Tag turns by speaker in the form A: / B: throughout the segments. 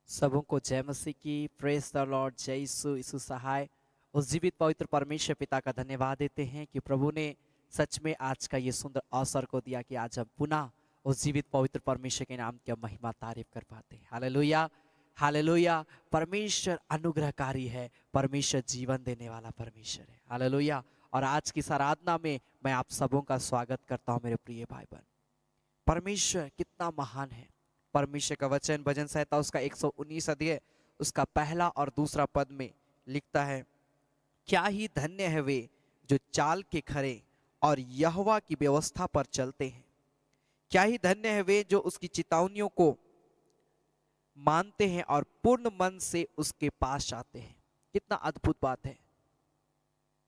A: सबों को जय मसीह की। Praise the Lord. जय यीशु यीशु सहाय। उस जीवित पवित्र परमेश्वर पिता का धन्यवाद देते हैं कि प्रभु ने सच में आज का ये सुंदर अवसर को दिया कि आज हम पुनः उस जीवित पवित्र परमेश्वर के नाम की महिमा तारीफ कर पाते हैं। Hallelujah hallelujah. परमेश्वर अनुग्रहकारी है, परमेश्वर जीवन देने वाला परमेश्वर है। हालेलुया। और आज की इस आराधना में मैं आप सबों का स्वागत करता हूँ मेरे प्रिय भाई बहन। परमेश्वर कितना महान है। परमेश्वर का वचन भजन संहिता उसका 119 अध्याय उसका पहला और दूसरा पद में लिखता है, क्या ही धन्य है वे जो चाल के खरे और यहोवा की व्यवस्था पर चलते हैं। क्या ही धन्य है वे जो उसकी चेतावनियों को मानते हैं और पूर्ण मन से उसके पास आते हैं। कितना अद्भुत बात है।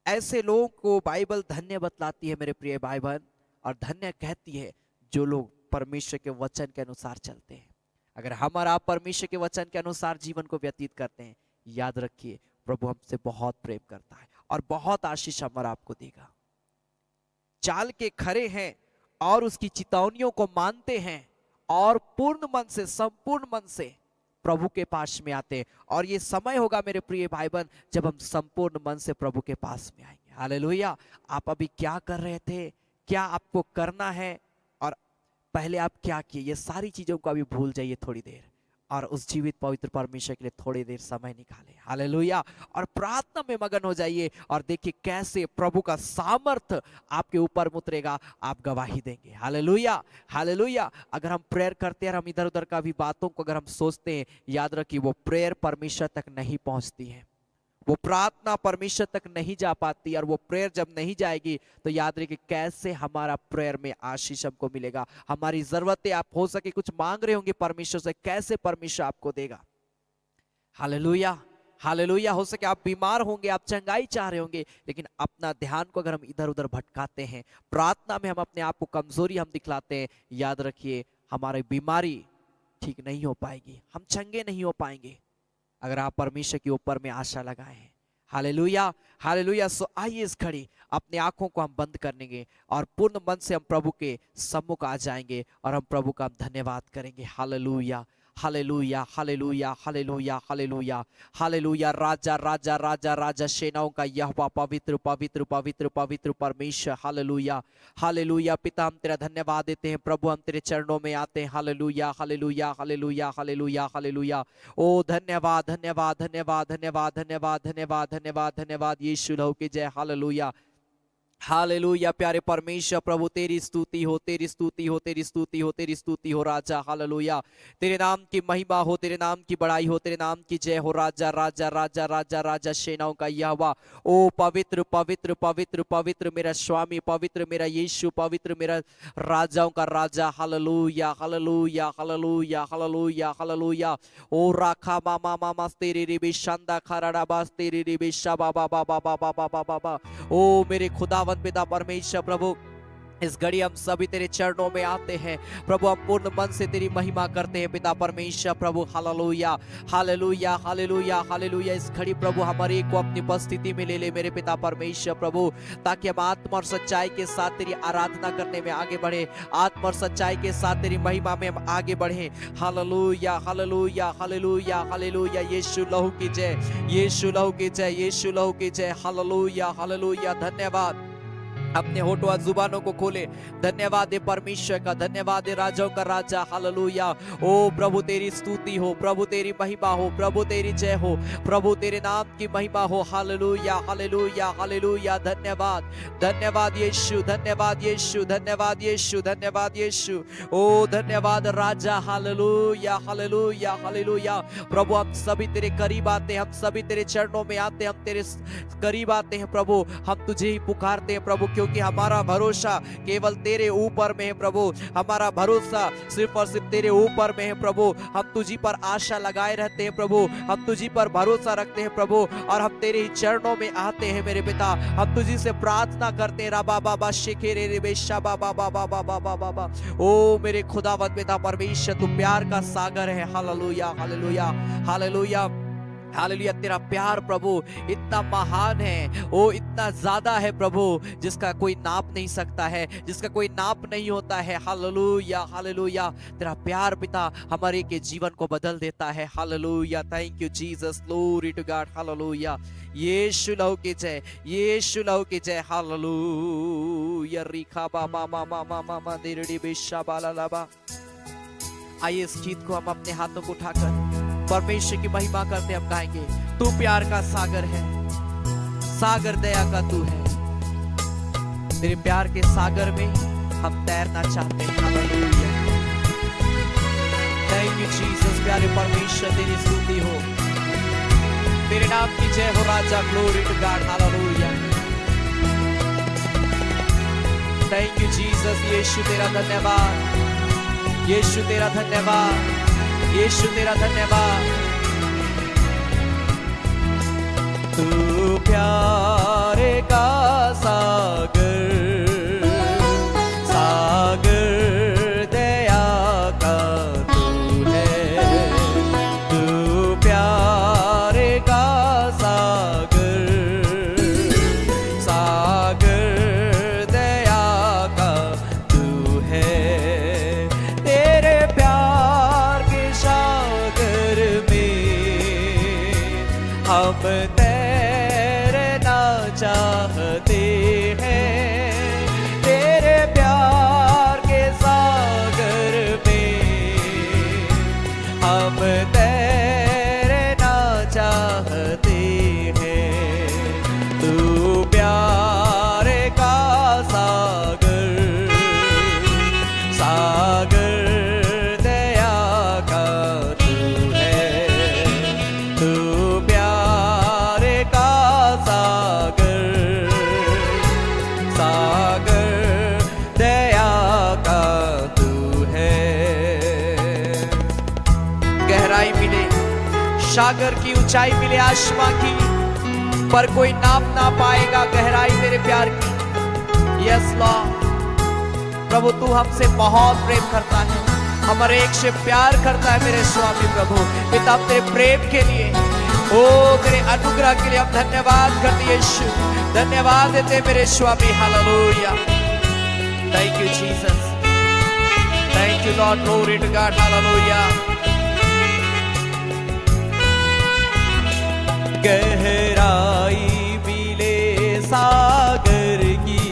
A: ऐसे लोगों को बाइबल धन्य बतलाती है मेरे प्रिय भाई बहन, और धन्य कहती है जो लोग परमेश्वर के वचन के अनुसार चलते हैं। अगर हम और आप परमेश्वर के वचन के अनुसार जीवन को व्यतीत करते हैं, याद रखिए प्रभु हमसे बहुत प्रेम करता है और बहुत आशीष हम और आपको देगा। चाल के खरे हैं और उसकी चेतावनियों को मानते हैं और पूर्ण मन से, संपूर्ण मन से प्रभु के पास में आते हैं। और ये समय होगा मेरे प्रिय भाई बहन जब हम संपूर्ण मन से प्रभु के पास में आएंगे। हालेलुया। आप अभी क्या कर रहे थे, क्या आपको करना है और पहले आप क्या किए, ये सारी चीजों को अभी भूल जाइए थोड़ी देर और उस जीवित पवित्र परमेश्वर के लिए थोड़ी देर समय निकालें। हालेलुया। और प्रार्थना में मगन हो जाइए और देखिए कैसे प्रभु का सामर्थ आपके ऊपर उतरेगा, आप गवाही देंगे। Hallelujah hallelujah. अगर हम प्रेयर करते हैं और हम इधर उधर का भी बातों को अगर हम सोचते हैं, याद रखिए वो प्रेयर परमेश्वर तक नहीं पहुंचती है, वो प्रार्थना परमेश्वर तक नहीं जा पाती। और वो प्रेयर जब नहीं जाएगी तो याद रखिए कैसे हमारा प्रेयर में आशीष हमको मिलेगा। हमारी जरूरतें आप हो सके कुछ मांग रहे होंगे परमेश्वर से, कैसे परमेश्वर आपको देगा। Hallelujah hallelujah. हो सके आप बीमार होंगे, आप चंगाई चाह रहे होंगे, लेकिन अपना ध्यान को अगर हम इधर उधर भटकाते हैं, प्रार्थना में हम अपने आप को कमजोरी हम दिखलाते हैं, याद रखिए हमारी बीमारी ठीक नहीं हो पाएगी, हम चंगे नहीं हो पाएंगे अगर आप परमेश्वर के ऊपर में आशा लगाए हैं। Hallelujah hallelujah. सो आइए इस घड़ी अपने आंखों को हम बंद करेंगे और पूर्ण मन से हम प्रभु के सम्मुख आ जाएंगे और हम प्रभु का धन्यवाद करेंगे। Hallelujah hallelujah hallelujah hallelujah hallelujah hallelujah. राजा राजा राजा राजा सेनाओं का यहोवा पवित्र पवित्र पवित्र पवित्र परमेश्वर। Hallelujah hallelujah. पिता हम तेरा धन्यवाद देते हैं प्रभु, हम तेरे चरणों में आते हैं। Hallelujah hallelujah hallelujah hallelujah hallelujah. ओ धन्यवाद धन्यवाद धन्यवाद धन्यवाद धन्यवाद धन्यवाद धन्यवाद धन्यवाद। यीशु लहू की जय। Hallelujah hallelujah. प्यारे परमेश्वर प्रभु तेरी स्तुति हो, तेरी स्तुति हो, तेरी स्तुति हो, तेरी स्तुति हो राजा। हालेलुया। तेरे नाम की महिमा हो, तेरे नाम की बड़ाई हो, तेरे नाम की जय हो राजा राजा राजा राजा राजा सेनाओं का यहोवा। ओ पवित्र पवित्र पवित्र पवित्र मेरा स्वामी, पवित्र मेरा यीशु, पवित्र मेरा राजाओं का राजा। Hallelujah hallelujah hallelujah hallelujah hallelujah. ओ राखा मामा मामा तेरी रिबी शांदा खराड़ा बास तेरी रिबी शाबा बाबा बाबा बाबा बाबा। ओ मेरे खुदावंद पिता परमेश्वर प्रभु, इस घड़ी हम सभी तेरे चरणों में आते हैं प्रभु, हम पूर्ण मन से तेरी महिमा करते हैं पिता परमेश्वर प्रभु। Hallelujah hallelujah hallelujah hallelujah. इस घड़ी प्रभु हमारे को अपनी उपस्थिति में ले ले मेरे पिता परमेश्वर प्रभु, ताकि हम आत्मा और सच्चाई के साथ तेरी आराधना करने में आगे बढ़े, आत्मा और सच्चाई के साथ तेरी महिमा में हम आगे बढ़े। Hallelujah hallelujah hallelujah hallelujah. Yeshu लहू की जय, यीशु लहू की जय, यीशु लहू की जय। Hallelujah hallelujah. धन्यवाद। अपने होठों और जुबानों को खोले, धन्यवाद दे परमेश्वर का, धन्यवाद दे राजाओं का राजा। हालेलुया। ओ प्रभु तेरी स्तुति हो, प्रभु तेरी महिमा हो, प्रभु तेरी जय हो, प्रभु तेरे नाम की महिमा हो। Hallelujah hallelujah hallelujah. धन्यवाद धन्यवाद यीशु, धन्यवाद यीशु, धन्यवाद यीशु, धन्यवाद यीशु। ओ धन्यवाद राजा। Hallelujah hallelujah hallelujah. प्रभु हम सभी तेरे करीब आते हैं, हम सभी तेरे चरणों में आते हैं, हम तेरे करीब आते हैं प्रभु, हम तुझे ही पुकारते हैं प्रभु, क्योंकि हमारा भरोसा केवल तेरे ऊपर में है प्रभु, हमारा भरोसा सिर्फ और सिर्फ तेरे ऊपर में है प्रभु। हम तुझी पर आशा लगाए रहते हैं प्रभु, हम तुझी पर भरोसा रखते हैं प्रभु, और हम तेरे ही चरणों में आते हैं मेरे पिता, हम तुझी से प्रार्थना करते हैं। राबा बाबा शेखेरे रेबेशा बाबा बाबा बाबा बाबा बाबा। ओ मेरे खुदावंद पिता परमेश्वर, तू प्यार का सागर है। हालेलुया हालेलुया हालेलुया हालेलुया, तेरा प्यार प्रभु इतना महान है, वो इतना ज्यादा है प्रभु, जिसका कोई नाप नहीं सकता है, जिसका कोई नाप नहीं होता है। हालेलुया हालेलुया, तेरा प्यार पिता हमारे के जीवन को बदल देता है। Hallelujah, thank you Jesus, glory to God. Hallelujah, Yeshu लहू की जय, यीशु लहू की जय। हालेलुया, रिखा बाबा मामा मामा मंदिरडी बिशा बाला लाबा। आइए इस गीत को हम अपने हाथों को उठाकर परमेश्वर की महिमा करते हम गाएंगे। तू प्यार का सागर है, सागर दया का तू है, तेरे प्यार के सागर में हम तैरना चाहते हैं। Hallelujah, thank you Jesus. प्यारे परमेश्वर तेरी स्तुति हो, तेरे नाम की जय हो राजा, glory to God. Hallelujah, thank you Jesus. Yeshu तेरा धन्यवाद, यीशु तेरा धन्यवाद, यीशु तेरा धन्यवाद। तू प्यारे का सागर, सागर दया का तू है। तू प्यारे का सागर, सागर दया का तू है। तेरे प्यार के सागर में हम तैरना चाहते हैं। तेरे प्यार के सागर में हम तैरना चाहते हैं। तू प्यार का सागर, सागर दया का तू है। तू प्यार का सागर, सागर दया का तू है। गहराई मिले, सागर की ऊंचाई मिले आसमां की, पर कोई नाप ना पाएगा गहराई तेरे प्यार की। यस लॉर्ड, प्रभु तू हमसे बहुत प्रेम करता है, हमारे एक से प्यार करता है मेरे स्वामी प्रभु। पिता तेरे प्रेम के लिए, ओ तेरे अनुग्रह के लिए हम धन्यवाद करते हैं यीशु, धन्यवाद देते मेरे स्वामी। Hallelujah, thank you Jesus, thank you Lord, glory to God. Hallelujah, गहराई मिले सागर की,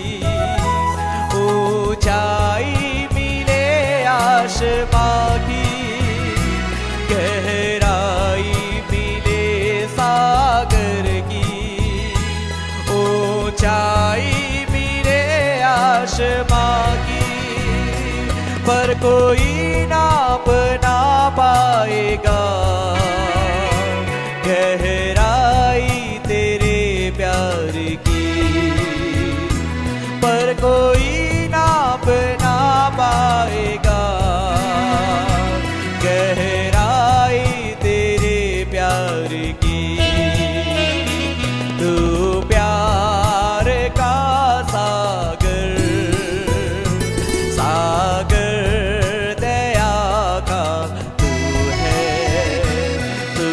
A: ऊंचाई मिले आसमां की। गहराई मिले सागर की, ऊंचाई मिले आसमां की, पर कोई नाप ना पाएगा गहराई तेरे प्यार की। पर कोई नाप ना पाएगा गहराई तेरे प्यार की। तू प्यार का सागर, सागर दया का तू है। तू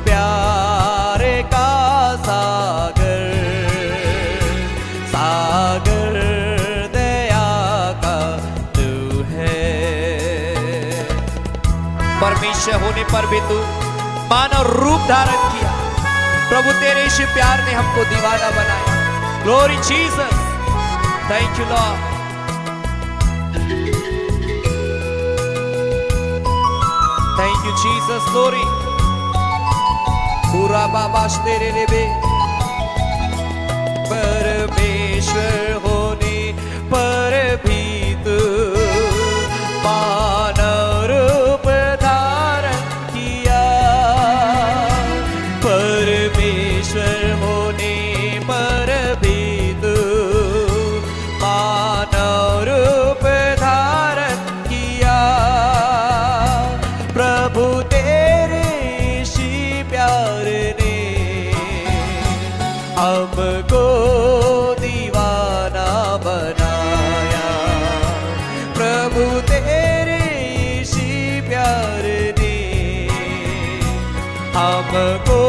A: प्यार का सागर, सागर दया का तू है। परमेश्वर होने पर भी तू मानव रूप धारण किया प्रभु, तेरे इस प्यार ने हमको दीवाना बनाया। Glory Jesus, thank you Lord. Thank you Jesus, glory. पूरा बाबा तेरे लेबे, परमेश्वर होने पर भी तू मानव रूप धारण किया। परमेश्वर होने पर भी तू मानव रूप धारण किया। प्रभु तेरे इसी प्यार ने हमको दीवाना बनाया। प्रभु तेरे इसी प्यार ने हमको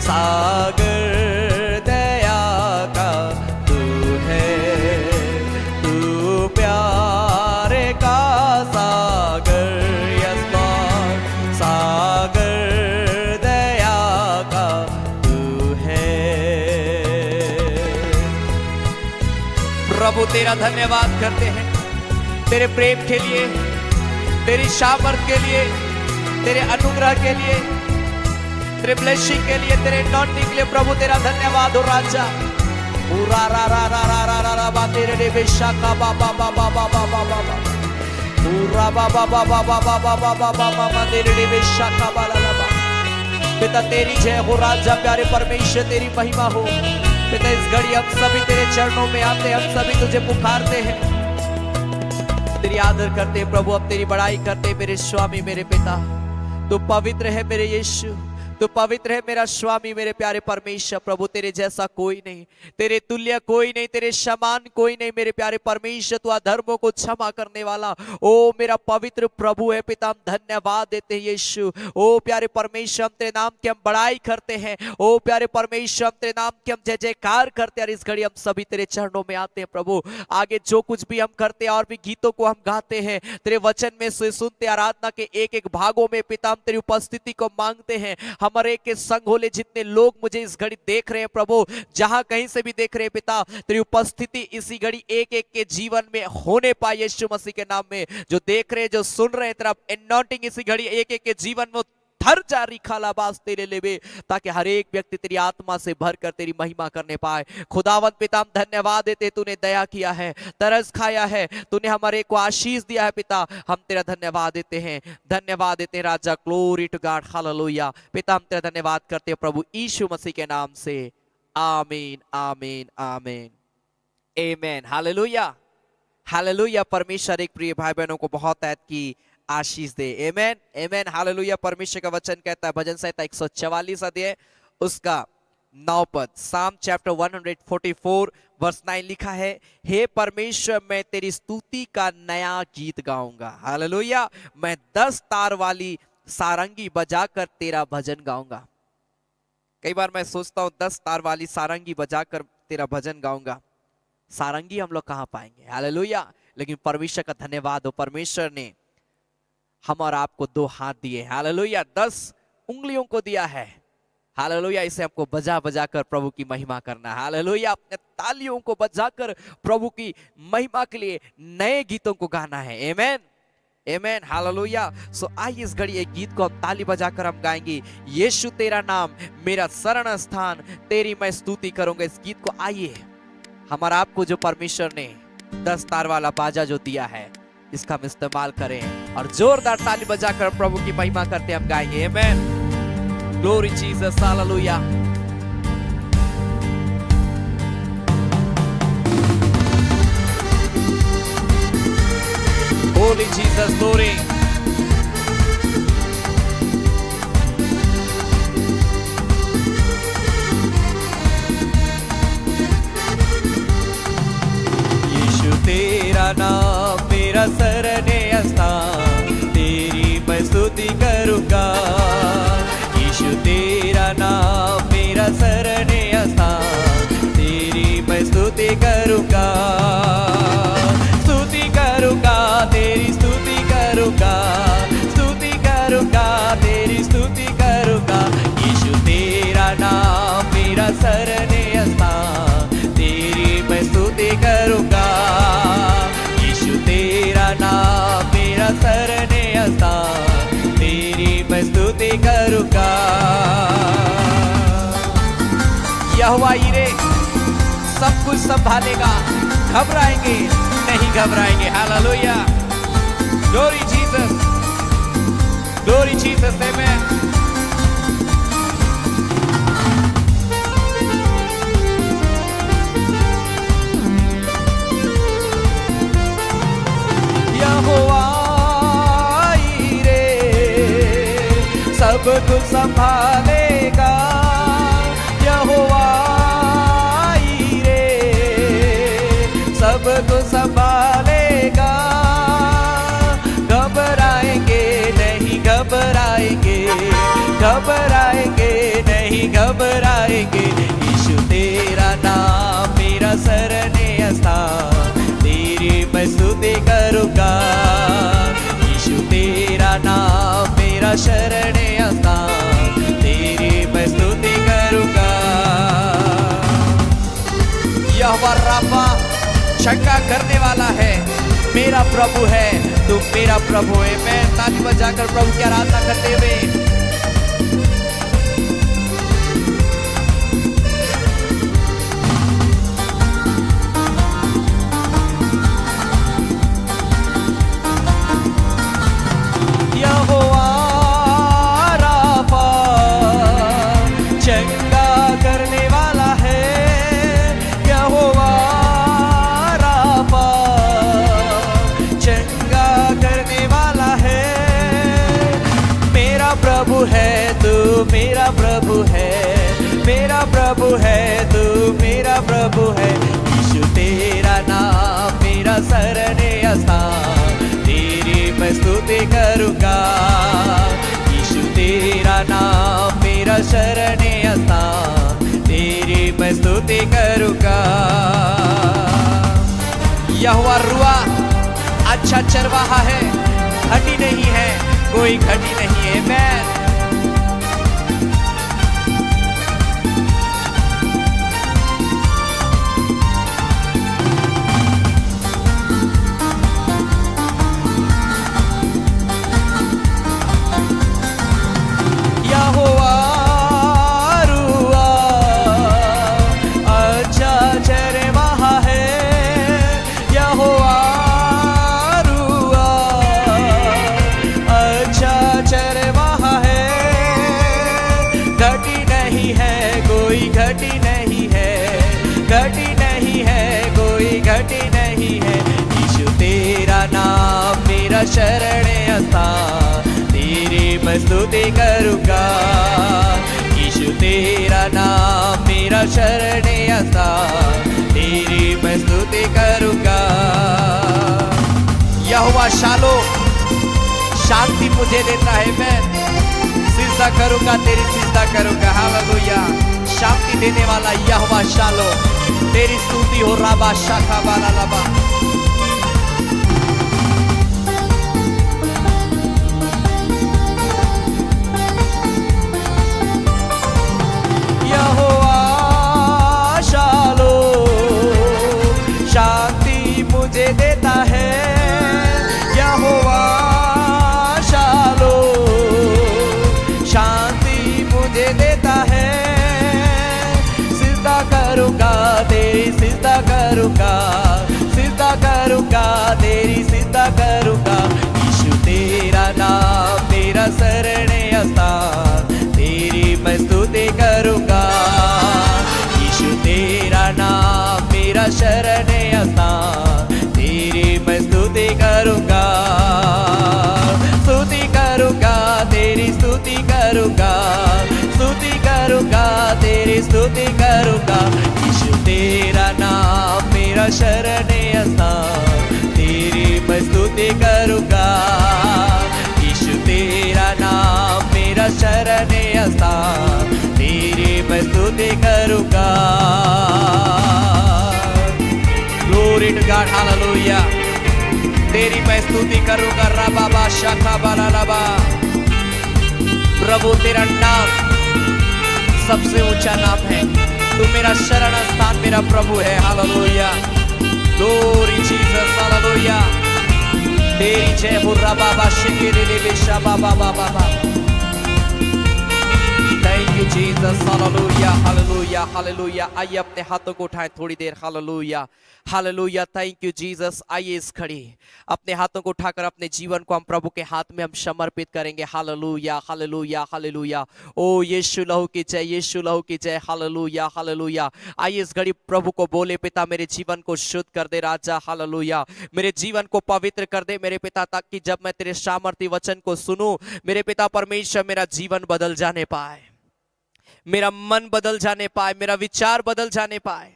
A: सागर दया का तू है, तू प्यारे का सागर, यस लॉर्ड, सागर दया का तू है। प्रभु तेरा धन्यवाद करते हैं, तेरे प्रेम के लिए, तेरी सामर्थ के लिए, तेरे अनुग्रह के लिए, तेरे ब्लेसिंग के लिए, तेरे नॉटिंग के लिए प्रभु तेरा धन्यवाद हो राजा। पूरा रा रा रा रा रा रा रा बा तेरे रे बेशाका बा बा बा बा बा बा बा बा बा पूरा बा बा बा बा बा बा बा बा बा बा बा तेरे रे बेशाका बा ला ला बा। पिता तेरी जय हो राजा, प्यारे परमेश्वर तेरी महिमा हो। पिता इस घड़ी हम सभी तेरे चरणों में आते, हम सभी तुझे पुकारते हैं, तेरी आदर करते हैं प्रभु, अब तेरी बड़ाई करते हैं मेरे स्वामी, मेरे पिता। तू पवित्र है मेरे यीशु, तू पवित्र है मेरा स्वामी, मेरे प्यारे परमेश्वर। प्रभु तेरे जैसा कोई नहीं, तेरे तुल्य कोई नहीं, तेरे समान कोई नहीं मेरे प्यारे परमेश्वर। तू अधर्मों को क्षमा करने वाला ओ मेरा पवित्र प्रभु है पिता। हम धन्यवाद देते हैं यीशु। ओ प्यारे परमेश्वर, हम तेरे नाम की हम बड़ाई करते हैं। ओ प्यारे परमेश्वर, हम तेरे नाम की हम जय जयकार करते हैं। और इस घड़ी हम सभी तेरे चरणों में आते हैं प्रभु। आगे जो कुछ भी हम करते हैं और भी गीतों को हम गाते हैं, तेरे वचन में सुनते आराधना के एक एक भागों में पिता हम तेरी उपस्थिति को मांगते हैं। हमारे के संग होले जितने लोग मुझे इस घड़ी देख रहे हैं प्रभु, जहां कहीं से भी देख रहे हैं पिता, तेरी उपस्थिति इसी घड़ी एक एक के जीवन में होने पाए यीशु मसीह के नाम में। जो देख रहे हैं, जो सुन रहे हैं, तेरा एनॉइंटिंग इसी घड़ी एक एक के जीवन में धर जा रिखालाबास तेरे लेवे, ताकि हर एक व्यक्ति तेरी आत्मा से भरकर तेरी महिमा करने पाए। खुदावंत पिता हम धन्यवाद देते, तूने दया किया है, तरस खाया है, तूने हमारे को आशीष दिया है पिता। हम तेरा धन्यवाद देते हैं, धन्यवाद देते हैं राजा। Glory to God, hallelujah. पिता हम तेरा धन्यवाद करते हैं प्रभु यीशु मसीह के नाम से, आमीन आमीन आमीन आमेन। Hallelujah hallelujah. परमेश्वर एक प्रिय भाई बहनों को बहुत ऐत की आशीष दे। आमेन आमेन हालेलुया। परमेश्वर का वचन कहता है भजन संहिता 144 अध्याय उसका 9 पद, साम चैप्टर 144 वर्स 9 लिखा है, हे परमेश्वर मैं तेरी स्तुति का नया गीत गाऊंगा। हालेलुया। मैं 10 तार वाली सारंगी बजाकर तेरा भजन गाऊंगा। कई बार मैं सोचता हूं 10 तार वाली सारंगी बजाकर तेरा भजन गाऊंगा। सारंगी हम लोग कहां पाएंगे? हालेलुया। लेकिन परमेश्वर का धन्यवाद हो, परमेश्वर ने हम और आपको 2 हाथ दिए। हालेलुया। 10 उंगलियों को दिया है। हालेलुया। इसे हमको बजा बजा कर प्रभु की महिमा करना है। हालेलुया। अपने तालियों को बजाकर प्रभु की महिमा के लिए नए गीतों को गाना है। आमेन आमेन हालेलुया। सो आइए इस घड़ी एक गीत को हम ताली बजाकर हम गाएंगे। यीशु तेरा नाम मेरा शरण स्थान, तेरी मैं स्तुति करूंगा। इस गीत को आइए हमारा आपको जो परमेश्वर ने 10 तार वाला बाजा जो दिया है, इसका हम इस्तेमाल करें और जोरदार ताली बजाकर प्रभु की महिमा करते हम गाएंगे। Amen. Glory Jesus, hallelujah. Holy Jesus, glory. Yeshu तेरा नाम मेरा शरण स्थान, तेरी मैं स्तुति करूंगा। यीशु तेरा नाम मेरा शरण स्थान, तेरी मैं स्तुति करूंगा। स्तुति करूंगा, तेरी स्तुति करूंगा, स्तुति करूंगा, तेरी स्तुति करूंगा। यीशु तेरा नाम मेरा शरण स्थान, तेरी मैं स्तुति करूंगा। यीशु तेरा नाम मेरा शरण स्थान, तेरी मैं स्तुति करूंगा। यहोवा यीरे सब कुछ संभालेगा, घबराएंगे नहीं, घबराएंगे। Hallelujah. Glory Jesus, glory Jesus. Amen. Yahova Yireh सब कुछ संभालेगा। यहोवा यीरे सब कुछ संभालेगा। घबराएंगे नहीं, घबराएंगे, घबराएंगे नहीं, घबराएंगे घबराएंगे। यीशु तेरा नाम मेरा शरणीय स्थान, तेरी मैं स्तुति करूँगा। यीशु तेरा नाम मेरा शरणीय स्थान, तेरी मैं स्तुति करूँगा। यहोवा राफा चंगा करने वाला है, मेरा प्रभु है, तू मेरा प्रभु है। मैं ताली बजाकर प्रभु की आराधना करते हुए यहोवा राफा चंगा करने वाला है। यहोवा राफा चंगा करने वाला है। मेरा प्रभु है, तू मेरा प्रभु है, मेरा प्रभु है, तू मेरा प्रभु है। यीशु तेरा नाम मेरा शरणीय स्थान, तेरी मैं स्तुति करूँगा। यीशु तेरा नाम मेरा शरणीय स्थान, तेरी मैं स्तुति करूँगा। यहोवा रुआ अच्छा चरवाहा है, घटी नहीं है, कोई घटी नहीं है। मैं शरणीय स्थान, तेरी मैं स्तुति करूँगा। यीशु तेरा नाम मेरा शरणीय स्थान, तेरी मैं स्तुति करूँगा। यहोवा शालो शांति मुझे देता है, मैं सिजदा करूँगा, तेरी सिजदा करूँगा। हालेलुया। शांति देने वाला यहोवा शालो, तेरी स्तुति हो राबा शाखा वाला लबा। शांति मुझे देता है। यहोवा शालो शांति मुझे देता है। सिजदा करूँगा, तेरी सिजदा करूँगा, सिजदा करूँगा, तेरी सिजदा करूँगा। यीशु तेरा नाम मेरा शरणीय स्थान, तेरी मैं स्तुति करूँगा। यीशु तेरा नाम मेरा शरणीय स्थान, तेरी मैं स्तुति करूँगा। स्तुति करूँगा, तेरी स्तुति करूँगा, स्तुति करूँगा, तेरी स्तुति करूँगा। यीशु तेरा नाम मेरा शरणीय स्थान, तेरी मैं स्तुति करूँगा। यीशु तेरा नाम मेरा शरणीय स्थान, तेरी मैं स्तुति करूँगा। Glory to God, hallelujah. तेरी मैं स्तुति करूँगा। रबाबा शाखा बाला लबा। प्रभु तेरा नाम सबसे ऊंचा नाम है, तू मेरा शरण स्थान, मेरा प्रभु है। हालेलुया। Glory Jesus, hallelujah. तेरी जय हो रबाबा शिकेरे बेशा बाबा बाबा बाबा। Thank you Jesus, hallelujah hallelujah hallelujah. आइए अपने हाथों को उठाएं थोड़ी देर। Hallelujah hallelujah. Thank you Jesus. आइए इस घड़ी अपने हाथों को उठाकर अपने जीवन को हम प्रभु के हाथ में हम समर्पित करेंगे। Hallelujah hallelujah hallelujah. ओ यीशु लहू की जय, यीशु लहू की जय। Hallelujah hallelujah. आइए इस घड़ी प्रभु को बोले, पिता मेरे जीवन को शुद्ध कर दे राजा। हालेलुया। मेरे जीवन को पवित्र कर दे मेरे पिता, ताकि जब मैं तेरे सामर्थी वचन को सुनूं मेरे पिता परमेश्वर, मेरा जीवन बदल जाने पाए, मेरा मन बदल जाने पाए, मेरा विचार बदल जाने पाए।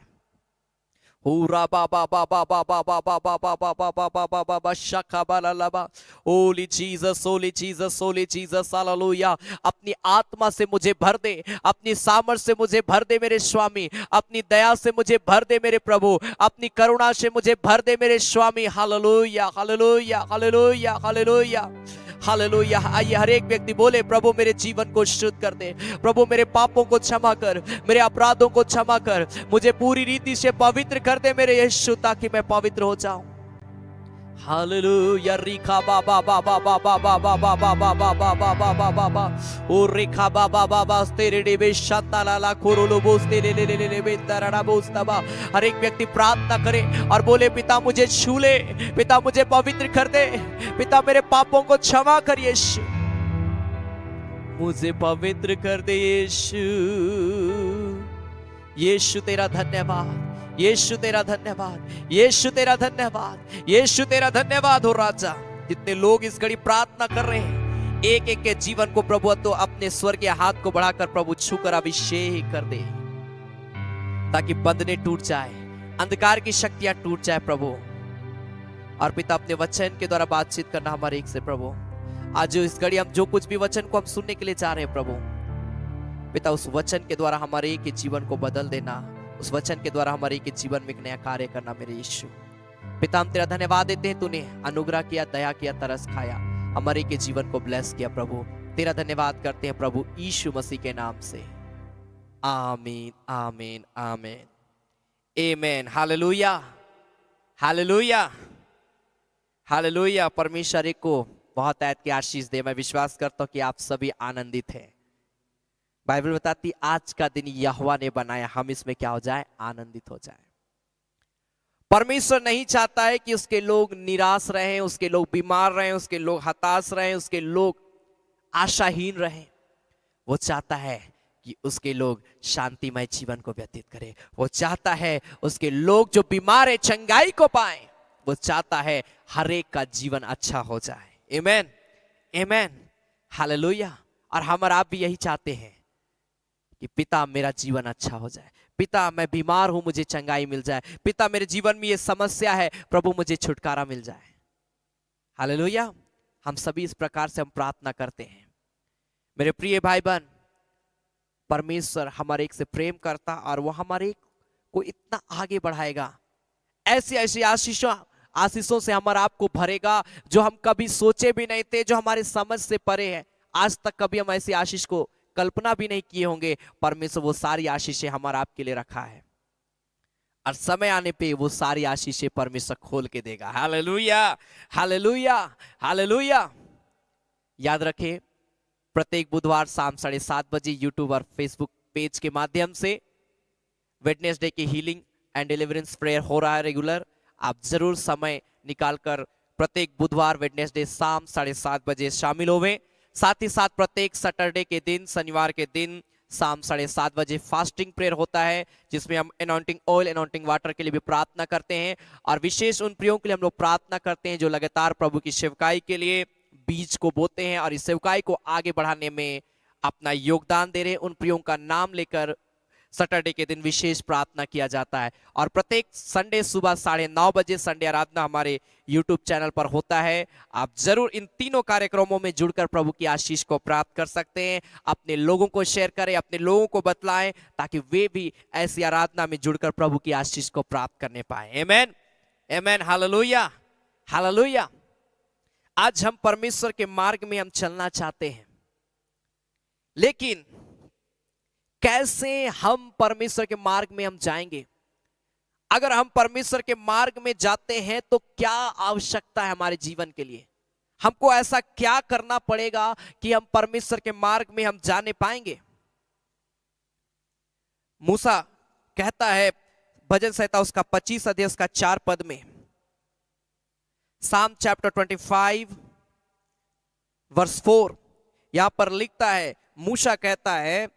A: Ura ba ba ba ba ba ba ba ba ba ba ba ba ba ba ba ba ba shaka ba la la ba. Holy Jesus, Holy Jesus, Holy Jesus, Hallelujah. अपनी आत्मा से मुझे भर दे, अपनी सामर्थ से मुझे भर दे मेरे स्वामी, अपनी दया से मुझे भर दे मेरे प्रभु, अपनी करुणा से मुझे भर दे मेरे स्वामी। Hallelujah, hallelujah, hallelujah, hallelujah, hallelujah. आइए हर एक व्यक्ति बोले, प्रभु मेरे जीवन को शुद्ध कर दे, प्रभु मेरे पापों को क्षमा कर, मेरे अपराधों को क्षमा कर, मुझे पूरी रीति से पवित्र कर दे मेरे यीशु, ताकि मैं पवित्र हो जाऊं। हालेलुया। रिखा बा बा बा बा बा बा बा बा बा बा बा बा बा बा बा बा बा बा ओ रिखा बा बा बा बा तेरे डेबे शताला कुरुलो बोस्ते ले ले ले ले बे तरड़ा बोस्तबा। हर एक व्यक्ति प्रार्थना करे और बोले, पिता मुझे छू ले, पिता मुझे पवित्र कर दे, पिता मेरे पापों को क्षमा कर यीशु, मुझे पवित्र कर दे यीशु। यीशु तेरा धन्यवाद, यीशु तेरा धन्यवाद, यीशु तेरा धन्यवाद, यीशु तेरा धन्यवाद हो राजा। जितने लोग इस घड़ी प्रार्थना कर रहे हैं, एक एक के जीवन को प्रभु तो अपने स्वर्गीय हाथ को बढ़ाकर प्रभु छूकर अभिषेक कर दे, ताकि बंधने टूट जाए, अंधकार की शक्तियां टूट जाए प्रभु। और पिता अपने वचन के द्वारा बातचीत करना हमारे एक से प्रभु। आज इस घड़ी हम जो कुछ भी वचन को हम सुनने के लिए जा रहे हैं प्रभु, पिता उस वचन के द्वारा हमारे एक के जीवन को बदल देना, उस वचन के द्वारा हमारे के जीवन में एक नया कार्य करना मेरे यीशु। पिता हम तेरा धन्यवाद देते हैं, तूने अनुग्रह किया, दया किया, तरस खाया, हमारे के जीवन को ब्लेस किया प्रभु। तेरा धन्यवाद करते हैं प्रभु यीशु मसीह के नाम से, आमीन, आमीन, आमीन, आमेन। Hallelujah, hallelujah, hallelujah. परमेश्वर को बहुत ऐत की आशीष दे। मैं विश्वास करता हूं कि आप सभी आनंदित हैं। बाइबल बताती आज का दिन यहोवा ने बनाया, हम इसमें क्या हो जाए, आनंदित हो जाए। परमेश्वर नहीं चाहता है कि उसके लोग निराश रहें, उसके लोग बीमार रहें, उसके लोग हताश रहें, उसके लोग आशाहीन रहें। वो चाहता है कि उसके लोग शांतिमय जीवन को व्यतीत करें। वो चाहता है उसके लोग जो बीमार है चंगाई को पाएं। वो चाहता है हर एक का जीवन अच्छा हो जाए। आमेन, आमेन, हालेलुया। और हम और आप भी यही चाहते हैं कि पिता मेरा जीवन अच्छा हो जाए, पिता मैं बीमार हूं मुझे चंगाई मिल जाए, पिता मेरे जीवन में ये समस्या है प्रभु मुझे छुटकारा मिल जाए। हालेलुया। हम सभी इस प्रकार से हम प्रार्थना करते हैं। मेरे प्रिय भाई बहन, परमेश्वर हमारे एक से प्रेम करता और वो हमारे को इतना आगे बढ़ाएगा, ऐसी ऐसी आशीषों से हमारा आपको भरेगा जो हम कभी सोचे भी नहीं थे, जो हमारे समझ से परे है। आज तक कभी हम ऐसी आशीष को कल्पना भी नहीं किए होंगे। परमेश्वर वो सारी आशीषें हमारा आपके लिए रखा है और समय आने पे वो सारी आशीषें परमेश्वर खोल के देगा। Hallelujah, hallelujah, hallelujah. याद रखें, प्रत्येक बुधवार शाम 7:30 बजे यूट्यूब और फेसबुक पेज के माध्यम से वेडनेसडे की हीलिंग एंड डिलीवरेंस प्रेयर हो रहा है रेगुलर। आप जरूर समय निकालकर प्रत्येक बुधवार वेडनेसडे शाम 7:30 बजे शामिल होवें। साथ ही साथ प्रत्येक सैटरडे के दिन, शनिवार के दिन शाम 7:30 बजे फास्टिंग प्रेयर होता है, जिसमें हम अनॉइंटिंग ऑयल, अनॉइंटिंग वाटर के लिए भी प्रार्थना करते हैं। और विशेष उन प्रियों के लिए हम लोग प्रार्थना करते हैं जो लगातार प्रभु की सेवकाई के लिए बीज को बोते हैं और इस सेवकाई को आगे बढ़ाने में अपना योगदान दे रहे हैं। उन प्रियों का नाम लेकर सैटरडे के दिन विशेष प्रार्थना किया जाता है। और प्रत्येक संडे सुबह 9:30 बजे संडे आराधना हमारे यूट्यूब चैनल पर होता है। आप जरूर इन तीनों कार्यक्रमों में जुड़कर प्रभु की आशीष को प्राप्त कर सकते हैं। अपने लोगों को शेयर करें, अपने लोगों को बतलाएं, ताकि वे भी ऐसी आराधना में जुड़कर प्रभु की आशीष को प्राप्त करने पाए। आमेन, आमेन, हालेलुया, हालेलुया। आज हम परमेश्वर के मार्ग में हम चलना चाहते हैं, लेकिन कैसे हम परमेश्वर के मार्ग में हम जाएंगे? अगर हम परमेश्वर के मार्ग में जाते हैं तो क्या आवश्यकता है हमारे जीवन के लिए? हमको ऐसा क्या करना पड़ेगा कि हम परमेश्वर के मार्ग में हम जाने पाएंगे? मूसा कहता है भजन संहिता उसका 25 अध्याय उसका 4 पद में, साम चैप्टर 25 वर्स 4, यहां पर लिखता है, मूसा कहता है,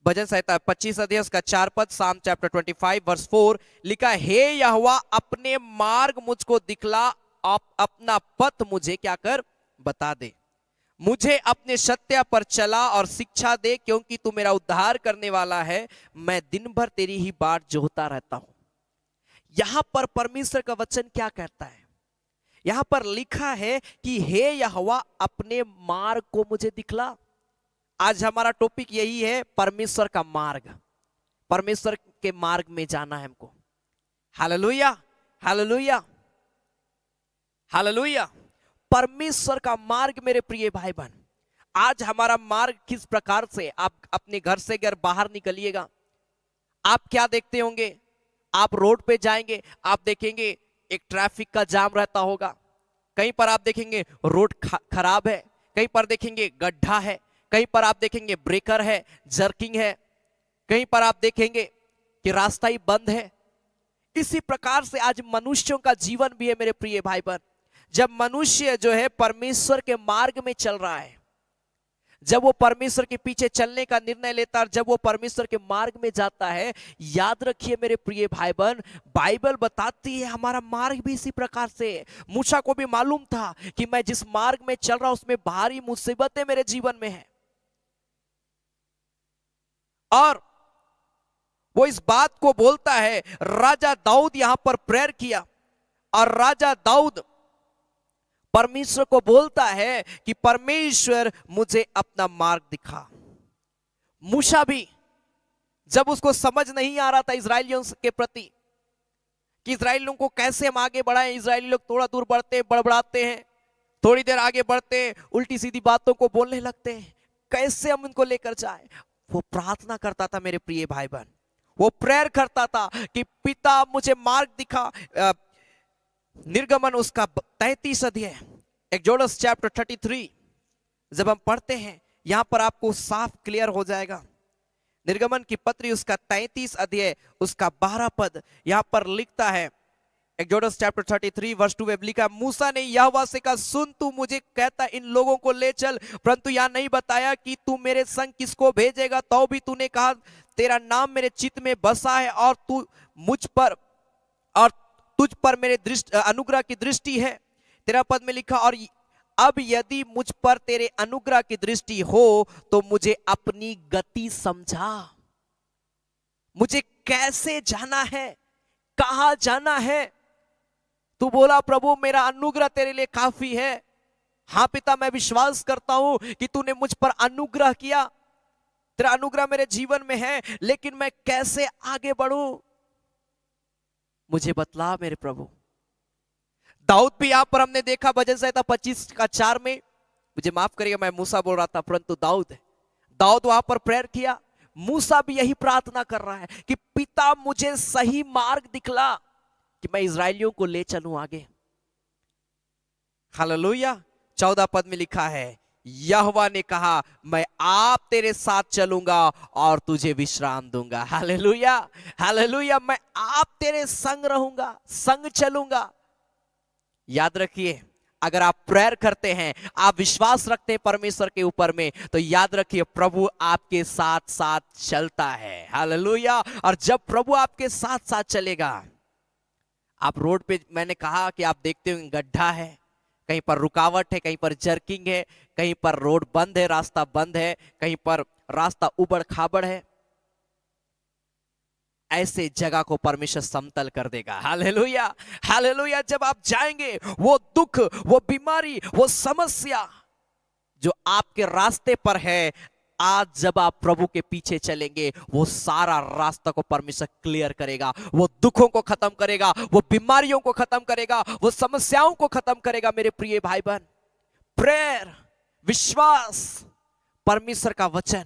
A: भजन संहिता 25 अध्याय उसका 4 पद, साम चैप्टर 25 वर्स 4 लिखा, हे यहोवा अपने मार्ग मुझको दिखला, अपना पथ मुझे क्या कर बता दे, मुझे अपने सत्य पर चला और शिक्षा दे, क्योंकि तू मेरा उद्धार करने वाला है। मैं दिन भर तेरी ही बाट जोहता रहता हूं। यहां पर परमेश्वर का वचन क्या कहता है? यहां पर लिखा है कि हे यहोवा अपने मार्ग को मुझे दिखला। आज हमारा टॉपिक यही है, परमेश्वर का मार्ग। परमेश्वर के मार्ग में जाना है हमको। Hallelujah, hallelujah, hallelujah. परमेश्वर का मार्ग मेरे प्रिय भाई बहन, आज हमारा मार्ग किस प्रकार से, आप अपने घर से अगर बाहर निकलिएगा, आप क्या देखते होंगे? आप रोड पे जाएंगे, आप देखेंगे एक ट्रैफिक का जाम रहता होगा। कहीं पर आप देखेंगे रोड खराब है, कहीं पर देखेंगे गड्ढा है, कहीं पर आप देखेंगे ब्रेकर है, जर्किंग है, कहीं पर आप देखेंगे कि रास्ता ही बंद है। इसी प्रकार से आज मनुष्यों का जीवन भी है मेरे प्रिय भाई बहन। जब मनुष्य जो है परमेश्वर के मार्ग में चल रहा है, जब वो परमेश्वर के पीछे चलने का निर्णय लेता है, जब वो परमेश्वर के मार्ग में जाता है, याद रखिए मेरे प्रिय भाई बहन, बाइबल बताती है हमारा मार्ग भी इसी प्रकार से है। मूसा को भी मालूम था कि मैं जिस मार्ग में चल रहा हूं उसमें भारी मुसीबतें मेरे जीवन में है, और वो इस बात को बोलता है। राजा दाऊद यहां पर प्रेयर किया, और राजा दाऊद परमेश्वर को बोलता है कि परमेश्वर मुझे अपना मार्ग दिखा। मूसा भी जब उसको समझ नहीं आ रहा था इजरायलियों के प्रति कि इजरायलियों को कैसे हम आगे बढ़ाएं, इजरायली लोग थोड़ा दूर बढ़ते हैं, बड़बड़ाते हैं, थोड़ी देर आगे बढ़ते हैं, उल्टी सीधी बातों को बोलने लगते हैं, कैसे हम उनको लेकर जाएं। वो प्रार्थना करता था मेरे प्रिय भाई बहन, वो प्रेयर करता था कि पिता मुझे मार्ग दिखा। निर्गमन उसका 33 अध्याय, एक्सोडस चैप्टर 33 जब हम पढ़ते हैं, यहां पर आपको साफ क्लियर हो जाएगा। निर्गमन की पत्री उसका 33 अध्याय उसका 12 पद यहां पर लिखता है। एक्सोडस चैप्टर 33 वर्स 2 में लिखा, मूसा ने यहोवा से कहा, सुन तू मुझे कहता इन लोगों को ले चल, परंतु यहां नहीं बताया कि तू मेरे संग किसको भेजेगा। तो भी तूने कहा तेरा नाम मेरे चित्त में बसा है, और तू मुझ पर और तुझ पर मेरे अनुग्रह की दृष्टि है। तेरा पद में लिखा, और अब यदि मुझ पर तेरे अनुग्रह की दृष्टि हो तो मुझे अपनी गति समझा। मुझे कैसे जाना है, कहां जाना है। तू बोला प्रभु मेरा अनुग्रह तेरे लिए काफी है। हाँ पिता, मैं विश्वास करता हूं कि तूने मुझ पर अनुग्रह किया, तेरा अनुग्रह मेरे जीवन में है, लेकिन मैं कैसे आगे बढ़ूं, मुझे बतला मेरे प्रभु। दाऊद भी यहां पर हमने देखा भजन संहिता 25:4 में, मुझे माफ करिएगा मैं मूसा बोल रहा था, परंतु दाऊद वहां पर प्रेयर किया। मूसा भी यही प्रार्थना कर रहा है कि पिता मुझे सही मार्ग दिखला कि मैं इजरायलियों को ले चलूं आगे। हालेलुया। 14 पद में लिखा है, यहोवा ने कहा मैं आप तेरे साथ चलूंगा और तुझे विश्राम दूंगा। Hallelujah, hallelujah. मैं आप तेरे संग रहूंगा, संग चलूंगा। याद रखिए, अगर आप प्रेयर करते हैं, आप विश्वास रखते हैं परमेश्वर के ऊपर में, तो याद रखिए प्रभु आपके साथ साथ चलता है। हालेलुया। और जब प्रभु आपके साथ साथ चलेगा, आप रोड पे, मैंने कहा कि आप देखते होंगे गड्ढा है, कहीं पर रुकावट है, कहीं पर जर्किंग है, कहीं पर रोड बंद है, रास्ता बंद है, कहीं पर रास्ता उबड़ खाबड़ है। ऐसे जगह को परमेश्वर समतल कर देगा। Hallelujah, hallelujah. जब आप जाएंगे, वो दुख, वो बीमारी, वो समस्या जो आपके रास्ते पर है, आज जब आप प्रभु के पीछे चलेंगे, वो सारा रास्ता को परमेश्वर क्लियर करेगा, वो दुखों को खत्म करेगा, वो बीमारियों को खत्म करेगा, वो समस्याओं को खत्म करेगा। मेरे प्रिय भाई बहन, प्रेयर, विश्वास, परमेश्वर का वचन,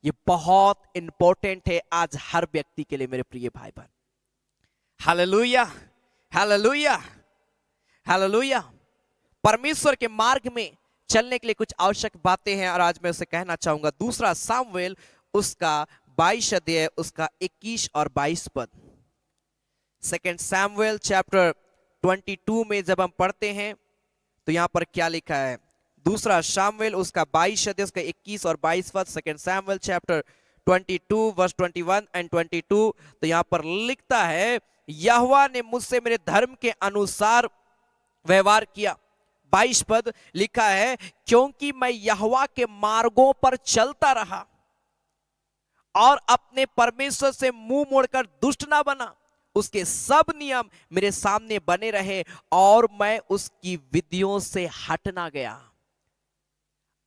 A: ये बहुत इंपॉर्टेंट है आज हर व्यक्ति के लिए मेरे प्रिय भाई बहन। Hallelujah, hallelujah, hallelujah. परमेश्वर के मार्ग में चलने के लिए कुछ आवश्यक बातें हैं, और आज मैं उसे कहना चाहूंगा। दूसरा सामुएल उसका 22 अध्याय उसका 21 और 22 पद। सेकंड सामुएल चैप्टर 22 में जब हम पढ़ते हैं तो यहां पर क्या लिखा है? दूसरा सामुएल उसका 22 अध्याय उसका 21 और 22 पद। Second Samuel chapter 22 verse 21 and 22। तो यहां पर लिखता है, यहोवा ने मुझसे मेरे धर्म के अनुसार व्यवहार किया। 22 पद लिखा है, क्योंकि मैं यहोवा के मार्गों पर चलता रहा और अपने परमेश्वर से मुंह मोड़कर दुष्ट ना बना, उसके सब नियम मेरे सामने बने रहे और मैं उसकी विधियों से हट ना गया।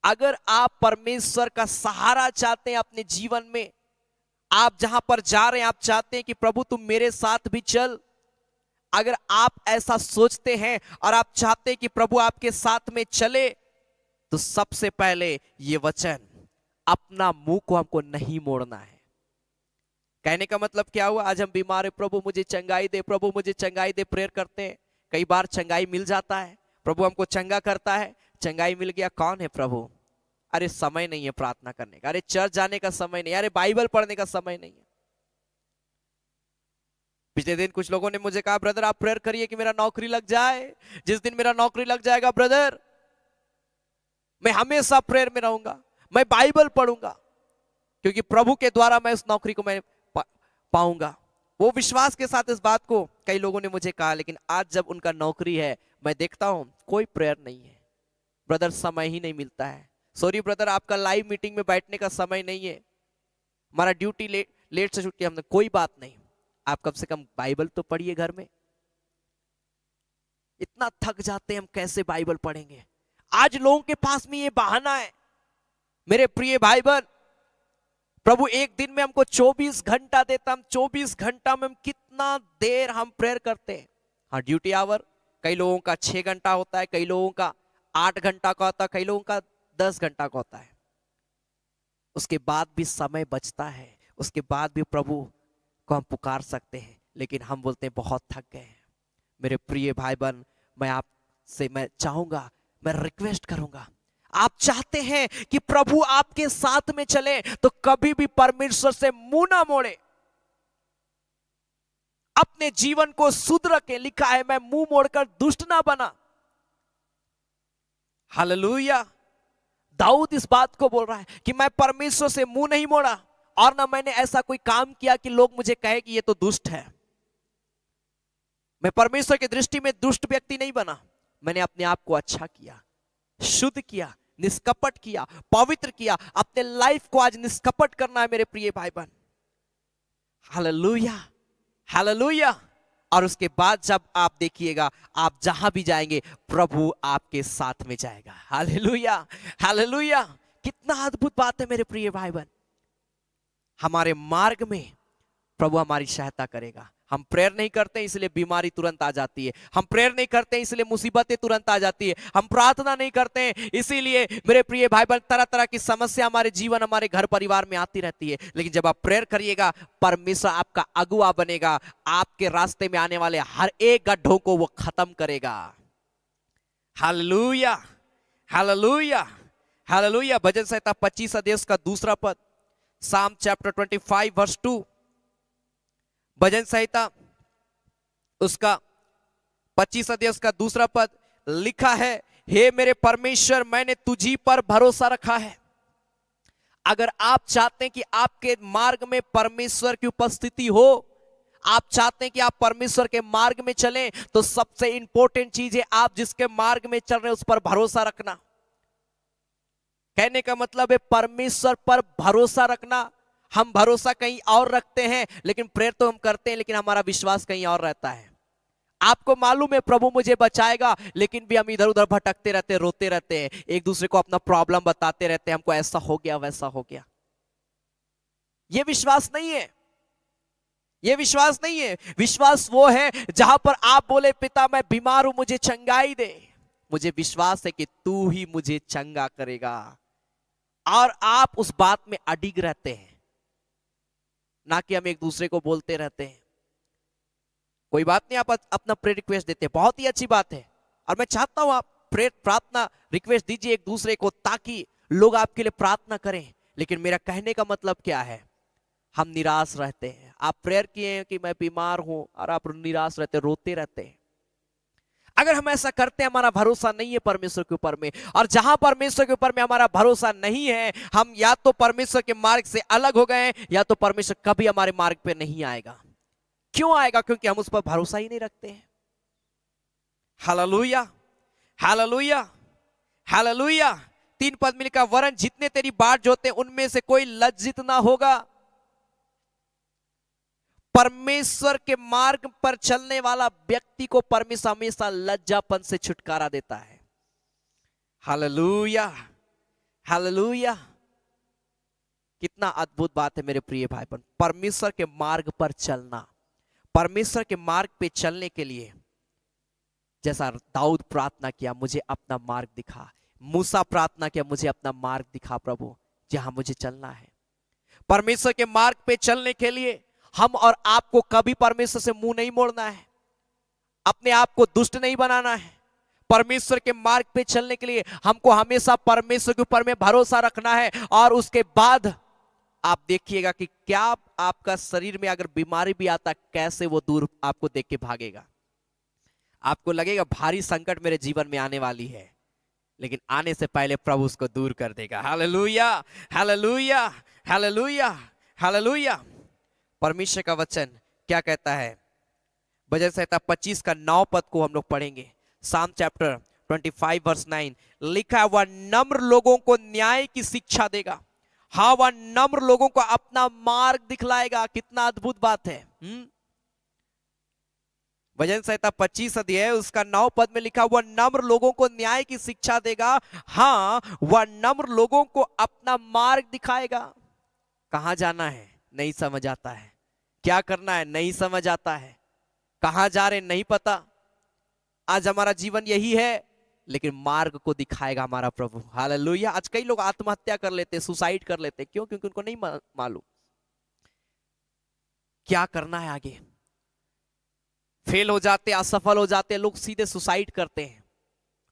A: अगर आप परमेश्वर का सहारा चाहते हैं अपने जीवन में, आप जहां पर जा रहे हैं, आप चाहते हैं कि प्रभु तुम मेरे साथ भी चल, अगर आप ऐसा सोचते हैं और आप चाहते हैं कि प्रभु आपके साथ में चले, तो सबसे पहले ये वचन, अपना मुंह को हमको नहीं मोड़ना है। कहने का मतलब क्या हुआ? आज हम बीमार है, प्रभु मुझे चंगाई दे, प्रभु मुझे चंगाई दे, प्रेयर करते हैं। कई बार चंगाई मिल जाता है, प्रभु हमको चंगा करता है, चंगाई मिल गया, कौन है प्रभु? अरे समय नहीं है प्रार्थना करने का, अरे चर्च जाने का समय नहीं, अरे बाइबल पढ़ने का समय नहीं है। पिछले दिन कुछ लोगों ने मुझे कहा, ब्रदर आप प्रेयर करिए कि मेरा नौकरी लग जाए। जिस दिन मेरा नौकरी लग जाएगा ब्रदर, मैं हमेशा प्रेयर में रहूंगा, मैं बाइबल पढ़ूंगा, क्योंकि प्रभु के द्वारा मैं उस नौकरी को मैं पाऊंगा। वो विश्वास के साथ इस बात को कई लोगों ने मुझे कहा, लेकिन आज जब उनका नौकरी है, मैं देखता हूं कोई प्रेयर नहीं है। ब्रदर समय ही नहीं मिलता है, सॉरी ब्रदर आपका लाइव मीटिंग में बैठने का समय नहीं है, हमारा ड्यूटी लेट से छुट्टी, हमने कोई बात नहीं, आप कम से कम बाइबल तो पढ़िए घर में। इतना थक जाते हैं हम, कैसे बाइबल पढ़ेंगे? आज लोगों के पास में ये बहाना है। मेरे प्रिय भाई बहन, प्रभु एक दिन में हमको 24 घंटा देता, हम 24 घंटा में हम कितना देर हम प्रेयर करते हैं। हाँ, ड्यूटी आवर कई लोगों का 6 घंटा होता है, कई लोगों का 8 घंटा का होता है, कई लोगों का 10 घंटा का होता है। उसके बाद भी समय बचता है, उसके बाद भी प्रभु को हम पुकार सकते हैं, लेकिन हम बोलते हैं बहुत थक गए हैं। मेरे प्रिय भाई बहन, मैं आपसे मैं चाहूंगा, मैं रिक्वेस्ट करूंगा, आप चाहते हैं कि प्रभु आपके साथ में चले, तो कभी भी परमेश्वर से मुंह ना मोड़े, अपने जीवन को शुद्ध रखें। लिखा है, मैं मुंह मोड़कर दुष्ट ना बना। हालेलुया। दाऊद इस बात को बोल रहा है कि मैं परमेश्वर से मुंह नहीं मोड़ा, और ना मैंने ऐसा कोई काम किया कि लोग मुझे कहे कि ये तो दुष्ट है। मैं परमेश्वर की दृष्टि में दुष्ट व्यक्ति नहीं बना, मैंने अपने आप को अच्छा किया, शुद्ध किया, निष्कपट किया, पवित्र किया। अपने लाइफ को आज निष्कपट करना है मेरे प्रिय भाई बहन। Hallelujah, hallelujah. और उसके बाद जब आप देखिएगा, आप जहां भी जाएंगे प्रभु आपके साथ में जाएगा। Hallelujah, hallelujah. कितना अद्भुत बात है मेरे प्रिय भाई बहन। हमारे मार्ग में प्रभु हमारी सहायता करेगा। हम प्रेयर नहीं करते इसलिए बीमारी तुरंत आ जाती है, हम प्रेयर नहीं करते इसलिए मुसीबतें तुरंत आ जाती है, हम प्रार्थना नहीं करते इसीलिए मेरे प्रिय भाई बहन तरह तरह की समस्या हमारे जीवन, हमारे घर परिवार में आती रहती है। लेकिन जब आप प्रेयर करिएगा, परमेश्वर आपका अगुआ बनेगा, आपके रास्ते में आने वाले हर एक गड्ढों को वो खत्म करेगा। Hallelujah, hallelujah, hallelujah. भजन संहिता 25 अध्याय का दूसरा पद, साम चैप्टर 25 वर्स 2, भजन संहिता उसका 25 अध्याय उसका दूसरा पद लिखा है, हे मेरे परमेश्वर मैंने तुझी पर भरोसा रखा है। अगर आप चाहते हैं कि आपके मार्ग में परमेश्वर की उपस्थिति हो, आप चाहते हैं कि आप परमेश्वर के मार्ग में चलें, तो सबसे इंपॉर्टेंट चीज है आप जिसके मार्ग में चल रहे हैं उस पर भरोसा रखना। कहने का मतलब है परमेश्वर पर भरोसा रखना। हम भरोसा कहीं और रखते हैं, लेकिन प्रेयर तो हम करते हैं, लेकिन हमारा विश्वास कहीं और रहता है। आपको मालूम है प्रभु मुझे बचाएगा, लेकिन भी हम इधर उधर भटकते रहते हैं, रोते रहते हैं, एक दूसरे को अपना प्रॉब्लम बताते रहते हैं, हमको ऐसा हो गया वैसा हो गया। यह विश्वास नहीं है, यह विश्वास नहीं है। विश्वास वो है जहां पर आप बोले, पिता मैं बीमार हूं, मुझे चंगाई दे, मुझे विश्वास है कि तू ही मुझे चंगा करेगा, और आप उस बात में अडिग रहते हैं, ना कि हम एक दूसरे को बोलते रहते हैं। कोई बात नहीं, आप अपना प्रेयर रिक्वेस्ट देते हैं, बहुत ही अच्छी बात है, और मैं चाहता हूं आप प्रेयर प्रार्थना रिक्वेस्ट दीजिए एक दूसरे को, ताकि लोग आपके लिए प्रार्थना करें। लेकिन मेरा कहने का मतलब क्या है, हम निराश रहते हैं। आप प्रेयर किए हैं कि मैं बीमार हूं, और आप निराश रहते, रोते रहते हैं। अगर हम ऐसा करते हैं, हमारा भरोसा नहीं है परमेश्वर के ऊपर में, और जहां परमेश्वर के ऊपर में हमारा भरोसा नहीं है, हम या तो परमेश्वर के मार्ग से अलग हो गए, या तो परमेश्वर कभी हमारे मार्ग पे नहीं आएगा। क्यों आएगा? क्योंकि हम उस पर भरोसा ही नहीं रखते हैं। Hallelujah, hallelujah, hallelujah. 3 पद में लिखा, वरन जितने तेरी बाट जोते उनमें से कोई लज्जित ना होगा। परमेश्वर के मार्ग पर चलने वाला व्यक्ति को परमेश्वर हमेशा लज्जापन से छुटकारा देता है। Hallelujah, hallelujah. कितना अद्भुत बात है मेरे प्रिय भाई बहन। परमेश्वर के मार्ग पर चलना, परमेश्वर के मार्ग पे चलने के लिए जैसा दाऊद प्रार्थना किया, मुझे अपना मार्ग दिखा। मूसा प्रार्थना किया, मुझे अपना मार्ग दिखा प्रभु, जहां मुझे चलना है। परमेश्वर के मार्ग पे चलने के लिए हम और आपको कभी परमेश्वर से मुंह नहीं मोड़ना है, अपने आप को दुष्ट नहीं बनाना है। परमेश्वर के मार्ग पे चलने के लिए हमको हमेशा परमेश्वर के ऊपर में भरोसा रखना है। और उसके बाद आप देखिएगा कि क्या आपका शरीर में अगर बीमारी भी आता, कैसे वो दूर आपको देख के भागेगा। आपको लगेगा भारी संकट मेरे जीवन में आने वाली है, लेकिन आने से पहले प्रभु उसको दूर कर देगा। Hallelujah, hallelujah, hallelujah, hallelujah. परमेश्वर का वचन क्या कहता है? भजन संहिता 25 का 9 पद को हम लोग पढ़ेंगे। साम चैप्टर 25 वर्स 9 लिखा है, वह नम्र लोगों को न्याय की शिक्षा देगा। हाँ, वह नम्र लोगों को अपना मार्ग दिखलाएगा। कितना अद्भुत बात है। भजन संहिता 25 अध्याय उसका 9 पद में लिखा, वह नम्र लोगों को न्याय की शिक्षा देगा। हाँ, वह नम्र लोगों को अपना मार्ग दिखाएगा। कहां जाना है नहीं समझ आता है, क्या करना है नहीं समझ आता है, कहां जा रहे नहीं पता। आज हमारा जीवन यही है, लेकिन मार्ग को दिखाएगा हमारा प्रभु। हालेलुया। आज कई लोग आत्महत्या कर लेते, सुसाइड कर लेते, क्यों? क्योंकि उनको नहीं मालूम क्या करना है आगे। फेल हो जाते, असफल हो जाते, लोग सीधे सुसाइड करते हैं।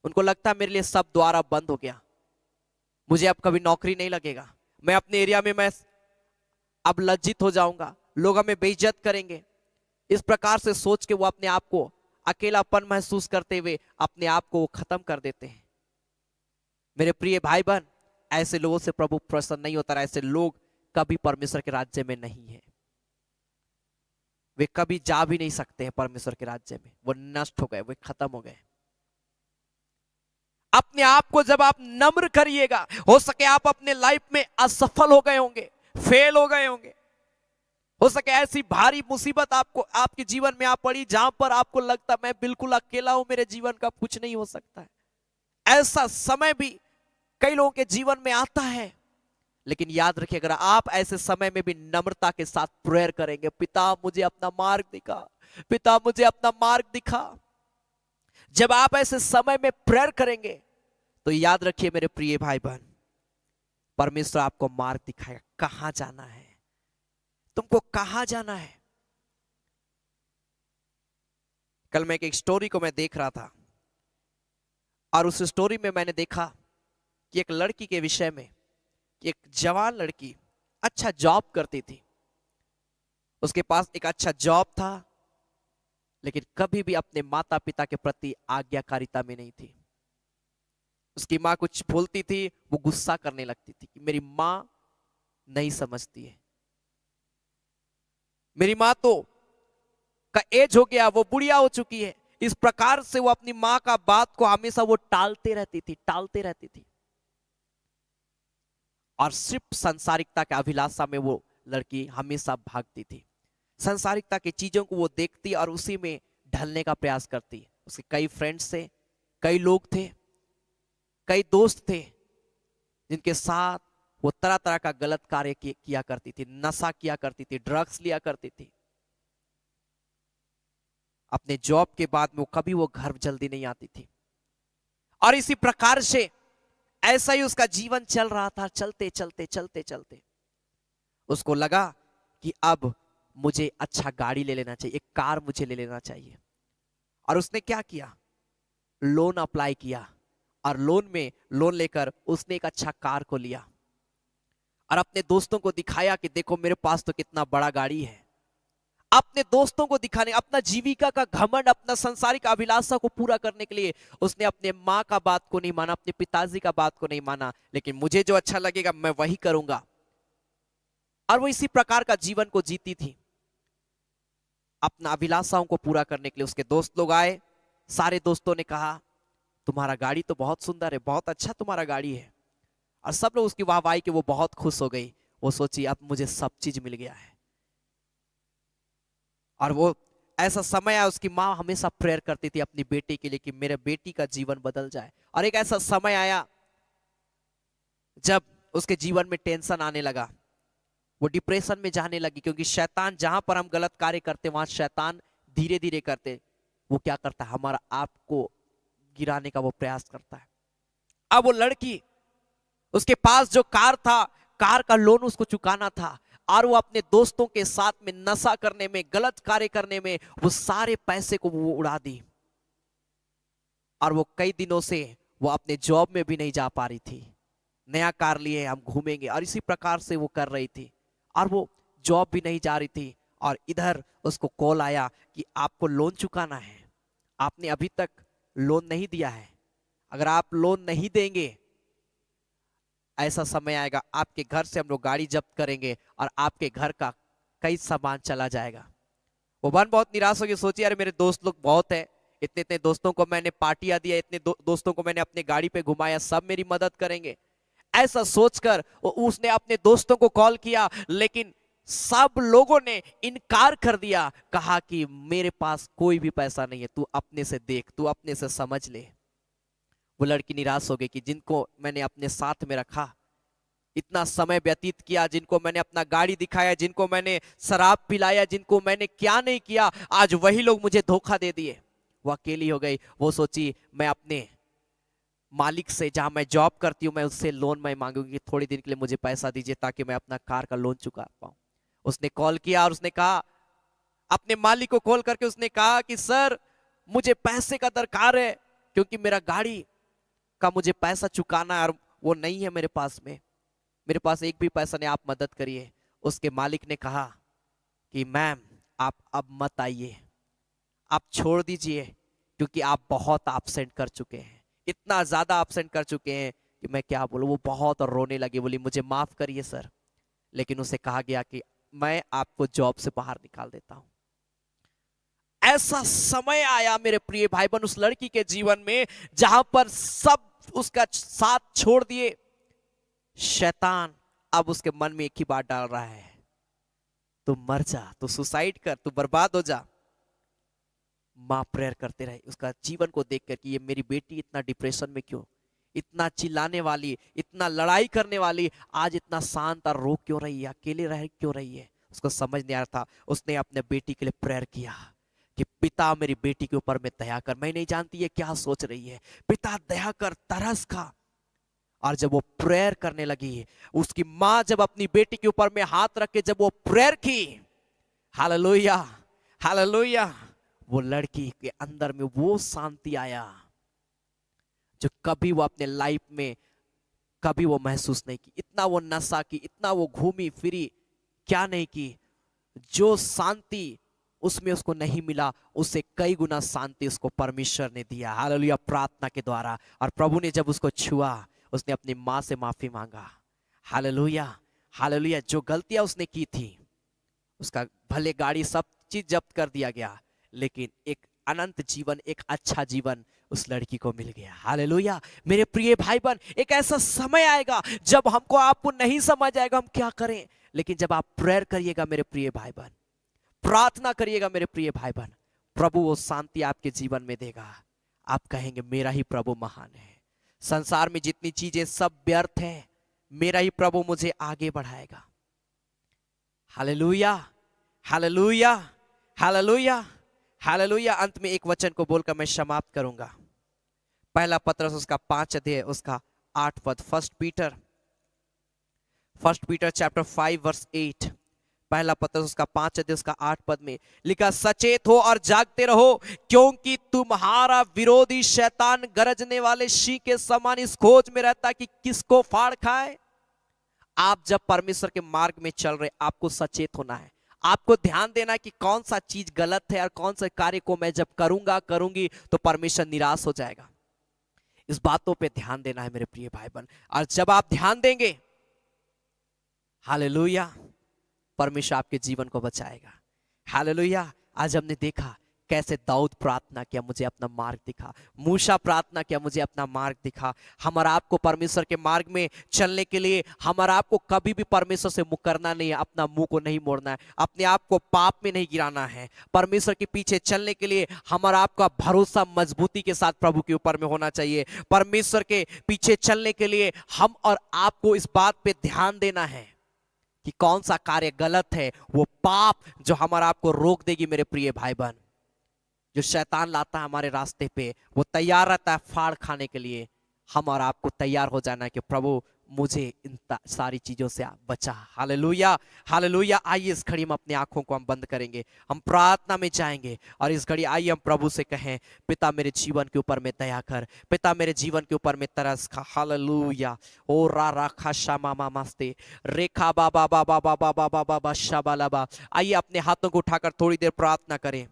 A: उनको लगता है मेरे लिए सब द्वारा बंद हो गया, मुझे अब कभी नौकरी नहीं लगेगा, मैं अपने एरिया में मैं अब लज्जित हो जाऊंगा, लोग हमें बेइज्जत करेंगे। इस प्रकार से सोच के वो अपने आप को अकेलापन महसूस करते हुए अपने आप को खत्म कर देते हैं। मेरे प्रिय भाई बहन, ऐसे लोगों से प्रभु प्रसन्न नहीं होता। ऐसे लोग कभी परमेश्वर के राज्य में नहीं है, वे कभी जा भी नहीं सकते हैं परमेश्वर के राज्य में। वो नष्ट हो गए, वो खत्म हो गए। अपने आप को जब आप नम्र करिएगा, हो सके आप अपने लाइफ में असफल हो गए होंगे, फेल हो गए होंगे, हो सके ऐसी भारी मुसीबत आपको आपके जीवन में आ पड़ी जहां पर आपको लगता मैं बिल्कुल अकेला हूं, मेरे जीवन का कुछ नहीं हो सकता है। ऐसा समय भी कई लोगों के जीवन में आता है, लेकिन याद रखिए, अगर आप ऐसे समय में भी नम्रता के साथ प्रेयर करेंगे, पिता मुझे अपना मार्ग दिखा, पिता मुझे अपना मार्ग दिखा, जब आप ऐसे समय में प्रेयर करेंगे तो याद रखिए मेरे प्रिय भाई बहन, परमेश्वर आपको मार्ग दिखाएगा। कहां जाना है, तुमको कहां जाना है। कल मैं एक स्टोरी को मैं देख रहा था, और उस स्टोरी में मैंने देखा कि एक लड़की के विषय में, एक जवान लड़की अच्छा जॉब करती थी, उसके पास एक अच्छा जॉब था, लेकिन कभी भी अपने माता पिता के प्रति आज्ञाकारिता में नहीं थी। उसकी माँ कुछ बोलती थी, वो गुस्सा करने लगती थी कि मेरी माँ नहीं समझती है, मेरी माँ तो का एज हो गया, वो बुढ़िया हो चुकी है। इस प्रकार से वो अपनी माँ का बात को हमेशा वो टालते रहती थी। और सिर्फ संसारिकता के अभिलाषा में वो लड़की हमेशा भागती थी। संसारिकता की चीजों को वो देखती और उसी में ढलने का प्रयास करती। उसके कई फ्रेंड्स थे, कई लोग थे, कई दोस्त थे, जिनके साथ वो तरह तरह का गलत कार्य किया करती थी, नशा किया करती थी, ड्रग्स लिया करती थी। अपने जॉब के बाद में कभी वो घर जल्दी नहीं आती थी, और इसी प्रकार से ऐसा ही उसका जीवन चल रहा था। चलते उसको लगा कि अब मुझे अच्छा गाड़ी ले लेना चाहिए, एक कार मुझे ले लेना चाहिए। और उसने क्या किया, लोन अप्लाई किया, और लोन लेकर उसने एक अच्छा कार को लिया, और अपने दोस्तों को दिखाया कि देखो मेरे पास तो कितना बड़ा गाड़ी है। अपने दोस्तों को दिखाने, अपना जीविका का घमंड, अपना सांसारिक अभिलाषा को पूरा करने के लिए उसने अपने माँ का बात को नहीं माना, अपने पिताजी का बात को नहीं माना, लेकिन मुझे जो अच्छा लगेगा मैं वही करूंगा। और वो इसी प्रकार का जीवन को जीती थी। अपना अभिलाषाओं को पूरा करने के लिए उसके दोस्त लोग आए, सारे दोस्तों ने कहा तुम्हारा गाड़ी तो बहुत सुंदर है, बहुत अच्छा तुम्हारा गाड़ी है, और सब लोग उसकी वाहवाही के वो बहुत खुश हो गई। वो सोची अब मुझे सब चीज मिल गया है। और वो ऐसा समय आया, उसकी माँ हमेशा प्रेयर करती थी अपनी बेटी के लिए कि मेरे बेटी का जीवन बदल जाए। और एक ऐसा समय आया जब उसके जीवन में टेंशन आने लगा, वो डिप्रेशन में जाने लगी, क्योंकि शैतान जहां पर हम गलत कार्य करते वहां शैतान धीरे धीरे करते वो क्या करता है, हमारा आप को गिराने का वो प्रयास करता है। अब वो लड़की, उसके पास जो कार था, कार का लोन उसको चुकाना था, और वो अपने दोस्तों के साथ में नशा करने में, गलत कार्य करने में वो सारे पैसे को वो उड़ा दी। और वो कई दिनों से वो अपने जॉब में भी नहीं जा पा रही थी। नया कार लिए हम घूमेंगे, और इसी प्रकार से वो कर रही थी, और वो जॉब भी नहीं जा रही थी। और इधर उसको कॉल आया कि आपको लोन चुकाना है, आपने अभी तक लोन नहीं दिया है, अगर आप लोन नहीं देंगे ऐसा समय आएगा आपके घर से हम लोग गाड़ी जब्त करेंगे और आपके घर का कई सामान चला जाएगा। वो बहन बहुत निराश हो गई, सोची यार मेरे दोस्त लोग बहुत है, इतने इतने दोस्तों को मैंने पार्टियां दिया, इतने दोस्तों को मैंने अपने गाड़ी पे घुमाया, सब मेरी मदद करेंगे। ऐसा सोचकर उसने अपने दोस्तों को कॉल किया, लेकिन सब लोगों ने इनकार कर दिया, कहा कि मेरे पास कोई भी पैसा नहीं है, तू अपने से देख, तू अपने से समझ ले। वो लड़की निराश हो गई कि जिनको मैंने अपने साथ में रखा, इतना समय व्यतीत किया, जिनको मैंने अपना गाड़ी दिखाया, जिनको मैंने शराब पिलाया, जिनको मैंने क्या नहीं किया, आज वही लोग मुझे धोखा दे दिए। वो अकेली हो गई। वो सोची मैं अपने मालिक से, जहां मैं जॉब करती हूँ, मैं उससे लोन मैं मांगूंगी, थोड़ी दिन के लिए मुझे पैसा दीजिए ताकि मैं अपना कार का लोन चुका पाऊं। उसने कॉल किया और उसने कहा, अपने मालिक को कॉल करके उसने कहा कि सर मुझे पैसे का दरकार है, क्योंकि मेरा गाड़ी का मुझे पैसा चुकाना है और वो नहीं है मेरे पास में, मेरे पास एक भी पैसा नहीं, आप मदद करिए। उसके मालिक ने कहा कि मैम आप अब मत आइए, आप छोड़ दीजिए, क्योंकि आप बहुत एब्सेंट कर चुके हैं, इतना ज्यादा एब्सेंट कर चुके हैं कि मैं क्या बोलूं। वो बहुत रोने लगी, बोली मुझे माफ करिए सर। लेकिन उसे कहा गया कि मैं आपको जॉब से बाहर निकाल देता हूं। ऐसा समय आया मेरे प्रिय भाई बहन उस लड़की के जीवन में, जहां पर सब उसका साथ छोड़ दिए। शैतान अब उसके मन में एक ही बात डाल रहा है, तू मर जा, तू सुसाइड कर, तू बर्बाद हो जा। माँ प्रेयर करते रहे उसका जीवन को देखकर कि ये मेरी बेटी इतना डिप्रेशन में क्यों, इतना चिल्लाने वाली, इतना लड़ाई करने वाली, आज इतना शांत और रो क्यों रही है, अकेले रह क्यों रही है। उसको समझ नहीं आ रहा था। उसने अपने बेटी के लिए प्रेयर किया कि पिता मेरी बेटी के ऊपर में दया कर, मैं नहीं जानती ये क्या सोच रही है, पिता दया कर, तरस खा। और जब वो प्रेयर करने लगी, उसकी माँ जब अपनी बेटी के ऊपर में हाथ रख के जब वो प्रेयर की, हालेलुया हालेलुया, वो लड़की के अंदर में वो शांति आया जो कभी वो अपने लाइफ में कभी वो महसूस नहीं की। इतना वो नशा की, इतना वो घूमी फिरी, क्या नहीं की, जो शांति उसमें उसको नहीं मिला, उससे कई गुना शांति उसको परमेश्वर ने दिया, हालेलुया, प्रार्थना के द्वारा। और प्रभु ने जब उसको छुआ, उसने अपनी माँ से माफी मांगा, हालेलुया हालेलुया। जो गलतियां उसने की थी, उसका भले गाड़ी सब चीज जब्त कर दिया गया, लेकिन एक अनंत जीवन, एक अच्छा जीवन उस लड़की को मिल गया, हालेलुया। मेरे प्रिय भाई बहन, एक ऐसा समय आएगा जब हमको आपको नहीं समझ आएगा हम क्या करें, लेकिन जब आप प्रेयर करिएगा मेरे प्रिय भाई बहन, प्रार्थना करिएगा मेरे प्रिय भाई बहन, प्रभु वो शांति आपके जीवन में देगा। आप कहेंगे मेरा ही प्रभु महान है, संसार में जितनी चीजें सब व्यर्थ है, मेरा ही प्रभु मुझे आगे बढ़ाएगा। Hallelujah hallelujah hallelujah hallelujah. अंत में एक वचन को बोलकर मैं समाप्त करूंगा। पहला पत्रस उसका 5 अध्याय उसका 8 पद, फर्स्ट पीटर चैप्टर 5 वर्स 8, पहला पत्रस उसका 5 अध्याय उसका 8 पद में लिखा, सचेत हो और जागते रहो, क्योंकि तुम्हारा विरोधी शैतान गरजने वाले सिंह के समान इस खोज में रहता कि किसको फाड़ खाए। आप जब परमेश्वर के मार्ग में चल रहे, आपको सचेत होना है, आपको ध्यान देना है कि कौन सा चीज गलत है और कौन से कार्य को मैं जब करूंगी तो परमेश्वर निराश हो जाएगा। इस बातों पे ध्यान देना है मेरे प्रिय भाई बहन, और जब आप ध्यान देंगे, हालेलुया, परमेश्वर आपके जीवन को बचाएगा, हालेलुया। आज हमने देखा कैसे दाऊद प्रार्थना किया, मुझे अपना मार्ग दिखा। मूसा प्रार्थना किया, मुझे अपना मार्ग दिखा। हमारा आपको परमेश्वर के मार्ग में चलने के लिए हमारा आपको कभी भी परमेश्वर से मुकरना नहीं है, अपना मुंह को नहीं मोड़ना है, अपने आप को पाप में नहीं गिराना है। परमेश्वर के पीछे चलने के लिए हमारा आपका भरोसा मजबूती के साथ प्रभु के ऊपर में होना चाहिए। परमेश्वर के पीछे चलने के लिए हम और आपको इस बात पे ध्यान देना है कि कौन सा कार्य गलत है, वो पाप जो हमारा आपको रोक देगी। मेरे प्रिय भाई बहन, जो शैतान लाता है हमारे रास्ते पे, वो तैयार रहता है फाड़ खाने के लिए। हम और आपको तैयार हो जाना है कि प्रभु मुझे इन सारी चीजों से आप बचा। Hallelujah, hallelujah. आइए इस घड़ी में अपनी आंखों को हम बंद करेंगे, हम प्रार्थना में जाएंगे और इस घड़ी आइए हम प्रभु से कहें, पिता मेरे जीवन के ऊपर में दया कर, पिता मेरे जीवन के ऊपर में तरस खा। हालेलुया। ओ रा रा खा शामा मा मस्ते रेखा बाबा बाबा बाबा बाबा बाबा शाबालाबा। आइए अपने हाथों को उठाकर थोड़ी देर प्रार्थना करें।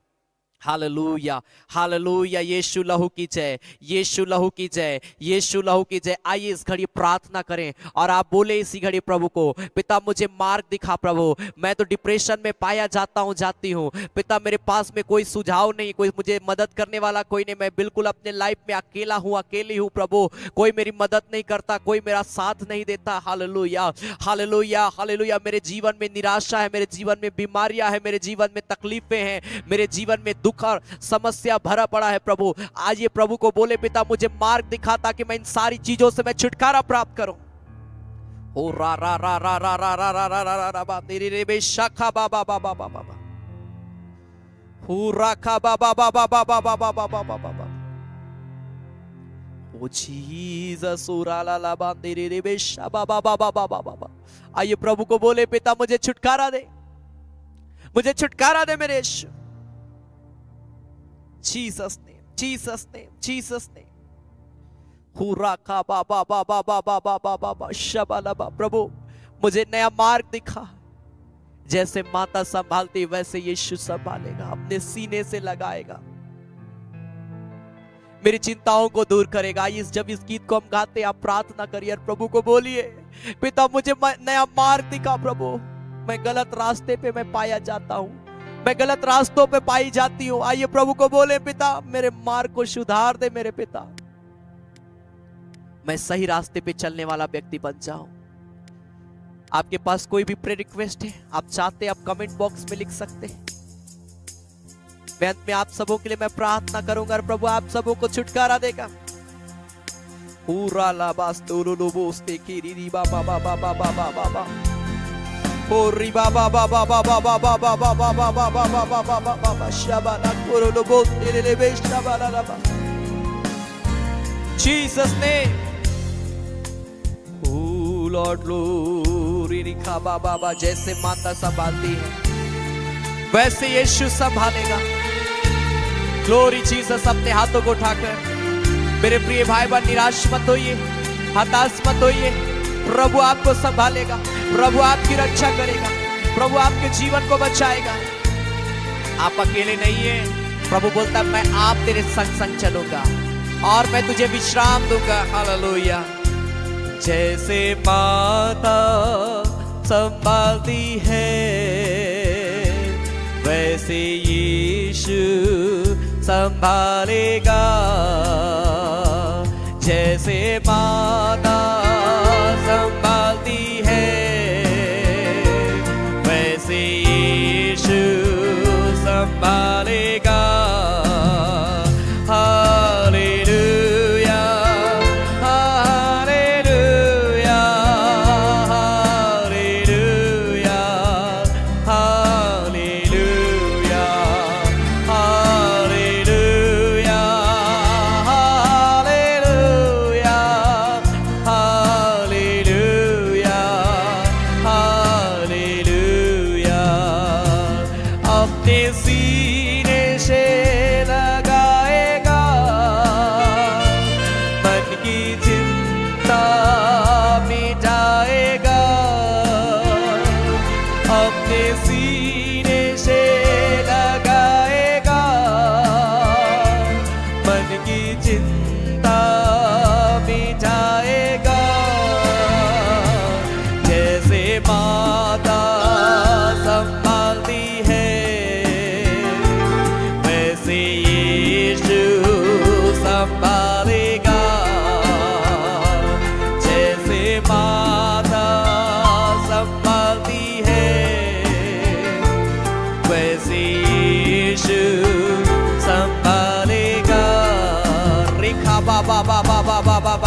A: Hallelujah, hallelujah. यीशु लहू की जय, यीशु लहू की जय, यीशु लहू की जय। आइए इस घड़ी प्रार्थना करें और आप बोले इसी घड़ी प्रभु को, पिता मुझे मार्ग दिखा प्रभु, मैं तो डिप्रेशन में पाया जाता हूँ, जाती हूँ। पिता मेरे पास में कोई सुझाव नहीं, कोई मुझे मदद करने वाला कोई नहीं, मैं बिल्कुल अपने लाइफ में अकेला हूँ, अकेली हूँ प्रभु, कोई मेरी मदद नहीं करता, कोई मेरा साथ नहीं देता। Hallelujah, hallelujah, hallelujah. मेरे जीवन में निराशा है, मेरे जीवन में बीमारियां है, मेरे जीवन में तकलीफें हैं, मेरे जीवन में दुख और समस्या भरा पड़ा है प्रभु। आज ये प्रभु को बोले, पिता मुझे मार्ग दिखा ताकि मैं इन सारी चीजों से मैं छुटकारा प्राप्त करूं। ओ रा रा रा रा रा रा रा रा रा रा रा बा तेरी रे बेशाखा बाबा बाबा बाबा बा हो राखा बाबा बाबा बाबा बाबा बाबा बाबा। ओ जीसस ओ रा ला ला बा तेरी रे बेशा बाबा बाबा बाबा बाबा। आइए प्रभु को बोले, पिता मुझे छुटकारा दे, मुझे छुटकारा दे मेरे यीशु। Jesus name, Jesus name, Jesus name. हुराका बाबा बाबा बाबा बाबा बाबा शबालाबा। प्रभु मुझे नया मार्ग दिखा, जैसे माता संभालती वैसे यीशु संभालेगा, अपने सीने से लगाएगा, मेरी चिंताओं को दूर करेगा। जब इस गीत को हम गाते आप प्रार्थना करिए और प्रभु को बोलिए, पिता मुझे नया मार्ग दिखा प्रभु, मैं गलत रास्ते पे मैं पाया जाता हूँ, मैं गलत रास्तों पे पाई जाती हूँ। आइए प्रभु को बोले, पिता मेरे मार्ग को सुधार दे मेरे पिता, मैं सही रास्ते पे चलने वाला व्यक्ति बन जाऊं। आपके पास कोई भी प्रे रिक्वेस्ट है, आप चाहते हैं आप कमेंट बॉक्स में लिख सकते हैं। मैं अंत में आप सबों के लिए मैं प्रार्थना करूंगा और प्रभु आप सबों को छुटकारा देगा। पूरा लाबास्तुरुलुबोस्ते कीरी बाबा बाबा बाबा बाबा ओरी बाबा बाबा बाबा बाबा बाबा बाबा बाबा बाबा बाबा शाबाना कुरुलुबोस्ते लेबे शाबाना बाबा। Jesus name, oh Lord glory निखा बाबा। जैसे माता संभालती है वैसे यीशु संभालेगा। Glory Jesus. अपने हाथों को उठाकर मेरे प्रिय भाई बहन निराश मत होइए, हताश मत होइए, प्रभु आपको संभालेगा, प्रभु आपकी रक्षा करेगा, प्रभु आपके जीवन को बचाएगा। आप अकेले नहीं है, प्रभु बोलता है मैं आप तेरे संग संग चलूंगा और मैं तुझे विश्राम दूंगा। हालेलुया। जैसे माता संभालती है वैसे यीशु संभालेगा। जैसे माता संभालती है वैसे यीशु संभालेगा।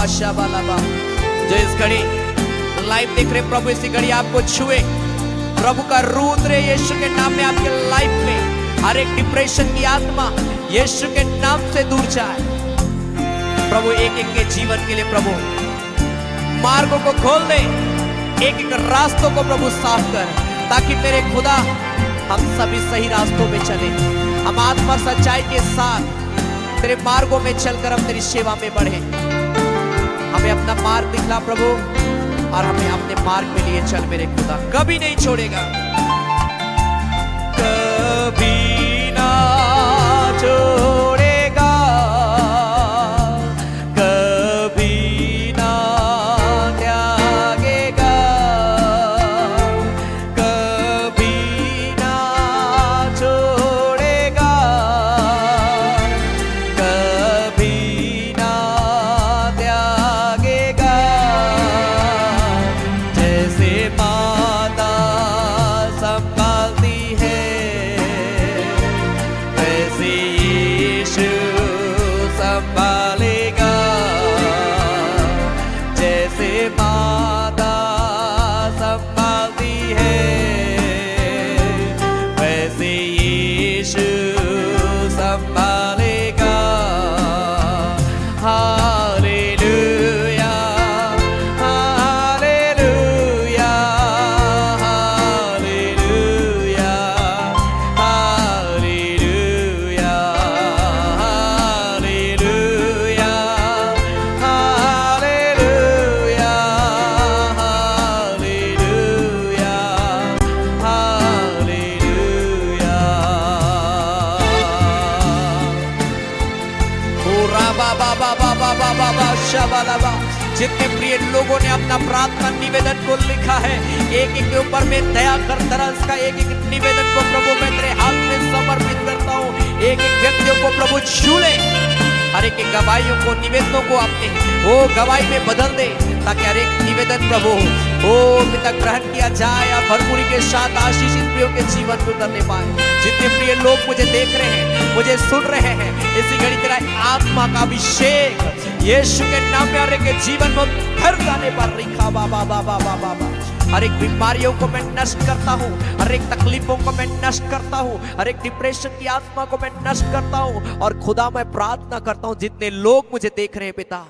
A: जो इस घड़ी लाइव देख रहे प्रभु, इसी घड़ी आपको छुए, प्रभु का रूह उतरे यीशु के नाम में आपके लाइफ में। हर एक डिप्रेशन की आत्मा यीशु के नाम से दूर जाए। प्रभु एक एक के जीवन के लिए प्रभु मार्गों को खोल दे, एक एक रास्तों को प्रभु साफ कर, ताकि मेरे खुदा हम सभी सही रास्तों में चले। हम आत्मा सच्चाई के साथ तेरे मार्गों में चलकर हम तेरी सेवा में बढ़े। हमें अपना मार्ग दिखला प्रभु, और हमें अपने मार्ग में लिए चल मेरे खुदा, कभी नहीं छोड़ेगा, कभी ना छोड़ेगा, कभी ना त्यागेगा, कभी ना छोड़ेगा, कभी ना त्यागेगा। जैसे माता संभालती है, वैसे यीशु संभालेगा। जैसे माता संभालती है, वैसे यीशु संभालेगा। Hallelujah, hallelujah, hallelujah, hallelujah, hallelujah, hallelujah, hallelujah, hallelujah. जितने प्रिय लोगों ने अपना प्रार्थना निवेदन को लिखा है, एक एक के ऊपर में दया कर तरस का एक एक निवेदन को प्रभु मैं तेरे हाथ में समर्पित करता हूँ। एक एक व्यक्तियों को प्रभु छू ले, हर एक गवाहियों को निवेदनों को अपने वो गवाही में बदल दे, ताकि हर एक निवेदन प्रभु ओ पिता ग्रहण किया जाए, या भरपूरी के साथ आशीषित प्रियों के जीवन को करने पाए। जितने प्रिय लोग मुझे देख रहे हैं, मुझे सुन रहे हैं, इसी घड़ी तेरा आत्मा का अभिषेक यीशु के नाम में हर एक के जीवन में भर जाने पर रिखा बाबा बाबा बाबा। हर एक बीमारियों को मैं नष्ट करता हूँ, हर एक तकलीफों को मैं नष्ट करता हूँ, हर एक डिप्रेशन की आत्मा को मैं नष्ट करता हूँ। और खुदा मैं प्रार्थना करता हूँ, जितने लोग मुझे देख रहे हैं पिता,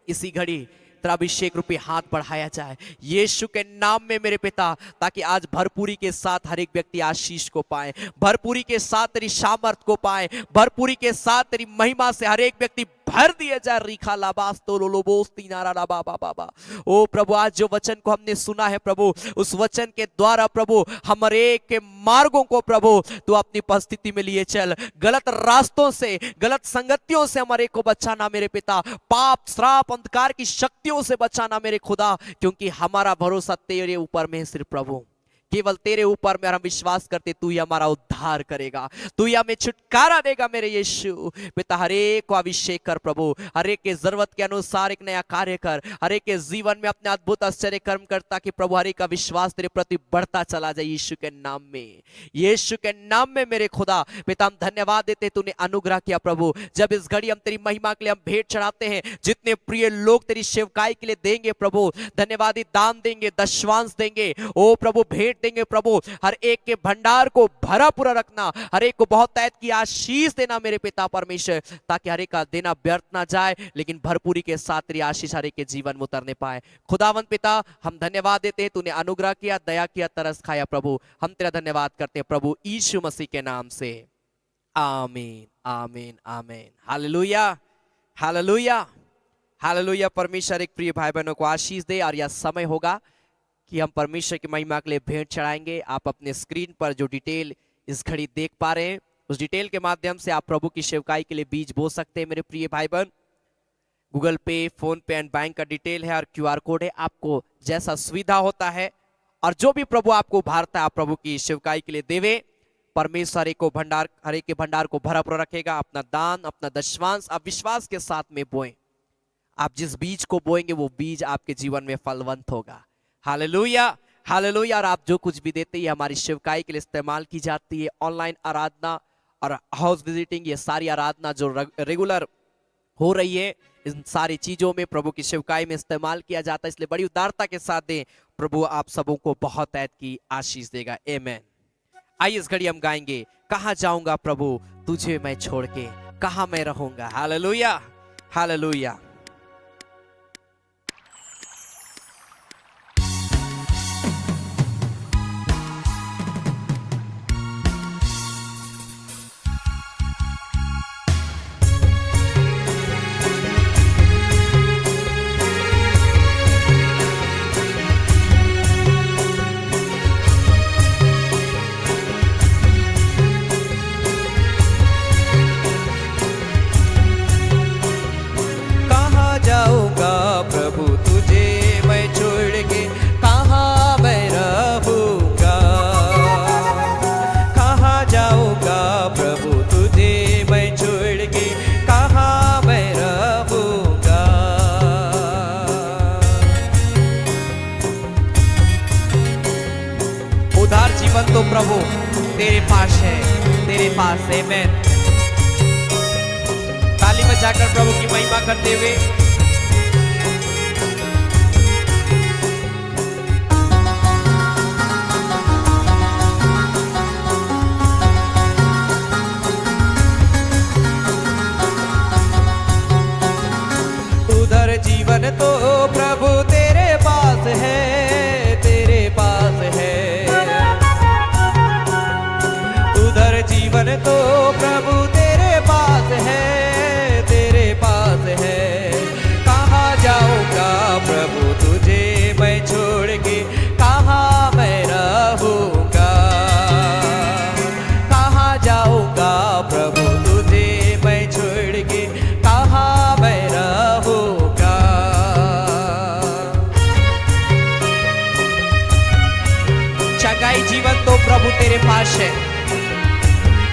A: इसी घड़ी तेरा अभिषेक रूपी हाथ बढ़ाया जाए यीशु के नाम में मेरे पिता, ताकि आज भरपूरी के साथ हर एक व्यक्ति आशीष को पाए, भरपूरी के साथ तेरी सामर्थ को पाए, भरपूरी के साथ तेरी महिमा से हर एक व्यक्ति भर दिया जाए। रिखा लाबास तो लोलोबोस तीनारा ला बाबा बाबा। ओ प्रभु, आज जो वचन को हमने सुना है प्रभु, उस वचन के द्वारा प्रभु हमारे के मार्गों को प्रभु तू अपनी उपस्थिति में लिए चल। गलत रास्तों से, गलत संगतियों से हमारे को बचाना मेरे पिता, पाप श्राप अंधकार की शक्तियों से बचाना मेरे खुदा, क्योंकि हमारा भरोसा तेरे ऊपर में है सिर्फ प्रभु, केवल तेरे ऊपर में हम विश्वास करते, तू ही हमारा उद्धार करेगा, तू ही हमें छुटकारा देगा मेरे यीशु पिता। हर एक को अभिषेक कर प्रभु, हर एक के जरूरत के अनुसार एक नया कार्य कर, हर एक के जीवन में अपने अद्भुत आश्चर्य कर्म कर, ताकि प्रभु हर एक का विश्वास तेरे प्रति बढ़ता चला जाए यीशु के नाम में, यीशु के नाम में मेरे खुदा पिता। हम धन्यवाद देते, तूने अनुग्रह किया प्रभु। जब इस घड़ी हम तेरी महिमा के लिए हम भेंट चढ़ाते हैं, जितने प्रिय लोग तेरी सेवकाई के लिए देंगे प्रभु, धन्यवादी दान देंगे, दशवांश देंगे, ओ प्रभु भेंट देंगे प्रभु, हर एक के भंडार को भरा पूरा रखना, हर एक को बहुत तैत की आशीष देना मेरे पिता परमेश्वर, ताकि हर एक का देना व्यर्थ ना जाए, लेकिन भरपूरी के साथ तेरी आशीष हर एक के जीवन में उतरने पाए। खुदावंत पिता, हम धन्यवाद देते हैं, तूने अनुग्रह किया, दया किया, तरस खाया प्रभु। हम तेरा धन्यवाद करते हैं प्रभु यीशु मसीह के नाम से, आमीन आमीन आमीन। Hallelujah hallelujah hallelujah. परमेश्वर एक प्रिय भाई बहनों को आशीष दे, और यह समय होगा कि हम परमेश्वर की महिमा के लिए भेंट चढ़ाएंगे। आप अपने स्क्रीन पर जो डिटेल इस घड़ी देख पा रहे हैं, उस डिटेल के माध्यम से आप प्रभु की सेवकाई के लिए बीज बो सकते हैं मेरे प्रिय भाई बहन। गूगल पे, फोन पे एंड बैंक का डिटेल है और QR कोड है। आपको जैसा सुविधा होता है और जो भी प्रभु आपको उभारता है, आप प्रभु की सेवकाई के लिए देवे। परमेश्वर एक को भंडार, हर एक के भंडार को भरा पूरा रखेगा। अपना दान, अपना दशवांश आप विश्वास के साथ में बोएं। आप जिस बीज को बोएंगे वो बीज आपके जीवन में फलवंत होगा। Hallelujah hallelujah. और आप जो कुछ भी देते हैं हमारी सेवकाई के लिए इस्तेमाल की जाती है। ऑनलाइन आराधना और हाउस विजिटिंग, ये सारी आराधना जो रेगुलर हो रही है, इन सारी चीजों में प्रभु की सेवकाई में इस्तेमाल किया जाता है, इसलिए बड़ी उदारता के साथ दें। प्रभु आप सबों को बहुत ऐत की आशीष देगा। आमेन। आइए इस घड़ी हम गाएंगे, कहाँ जाऊंगा प्रभु तुझे मैं छोड़ के, कहाँ मैं रहूंगा। Hallelujah, hallelujah. तो प्रभु तेरे पास है, तेरे पास है। मैं ताली बजाकर प्रभु की महिमा करते हुए उधर जीवन तो प्रभु तेरे पास है, तेरे पास है। जीवन तो प्रभु तेरे पास है, तेरे पास है। कहाँ जाऊंगा प्रभु तुझे मैं छोड़ के, कहाँ मैं रहूंगा। कहाँ जाऊंगा प्रभु तुझे मैं छोड़ के, कहाँ मैं रहूंगा। जगाई जीवन तो प्रभु तेरे पास है।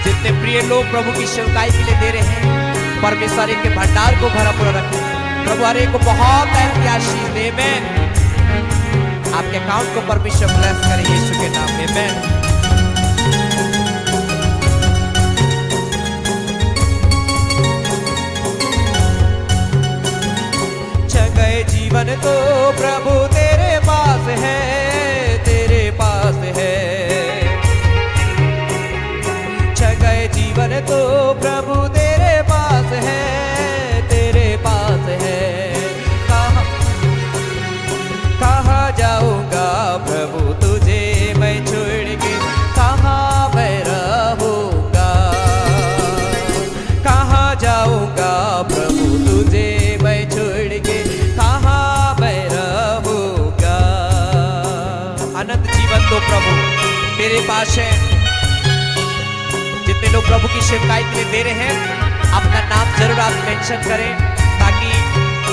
A: जितने प्रिय लोग प्रभु की सेवकाई के लिए दे रहे हैं, परमेश्वर इनके भंडार को भरा पूरा रखे। प्रभु हर एक को बहुत ऐसी आशीष दे। आमीन। आपके अकाउंट को परमेश्वर ब्लेस करे यीशु के नाम में। आमीन। जगह जीवन तो प्रभु तेरे पास है, तेरे पास है। जीवन तो प्रभु तेरे पास है, तेरे पास है। कहाँ जाऊंगा प्रभु तुझे मैं छोड़ के, कहाँ मैं रहूंगा। कहाँ जाऊंगा प्रभु तुझे मैं छोड़ के, कहाँ मैं रहूंगा। अनंत जीवन तो प्रभु तेरे पास है। जितने लोग प्रभु की सेवकाई के लिए दे रहे हैं, अपना नाम जरूर आप मेंशन करें, ताकि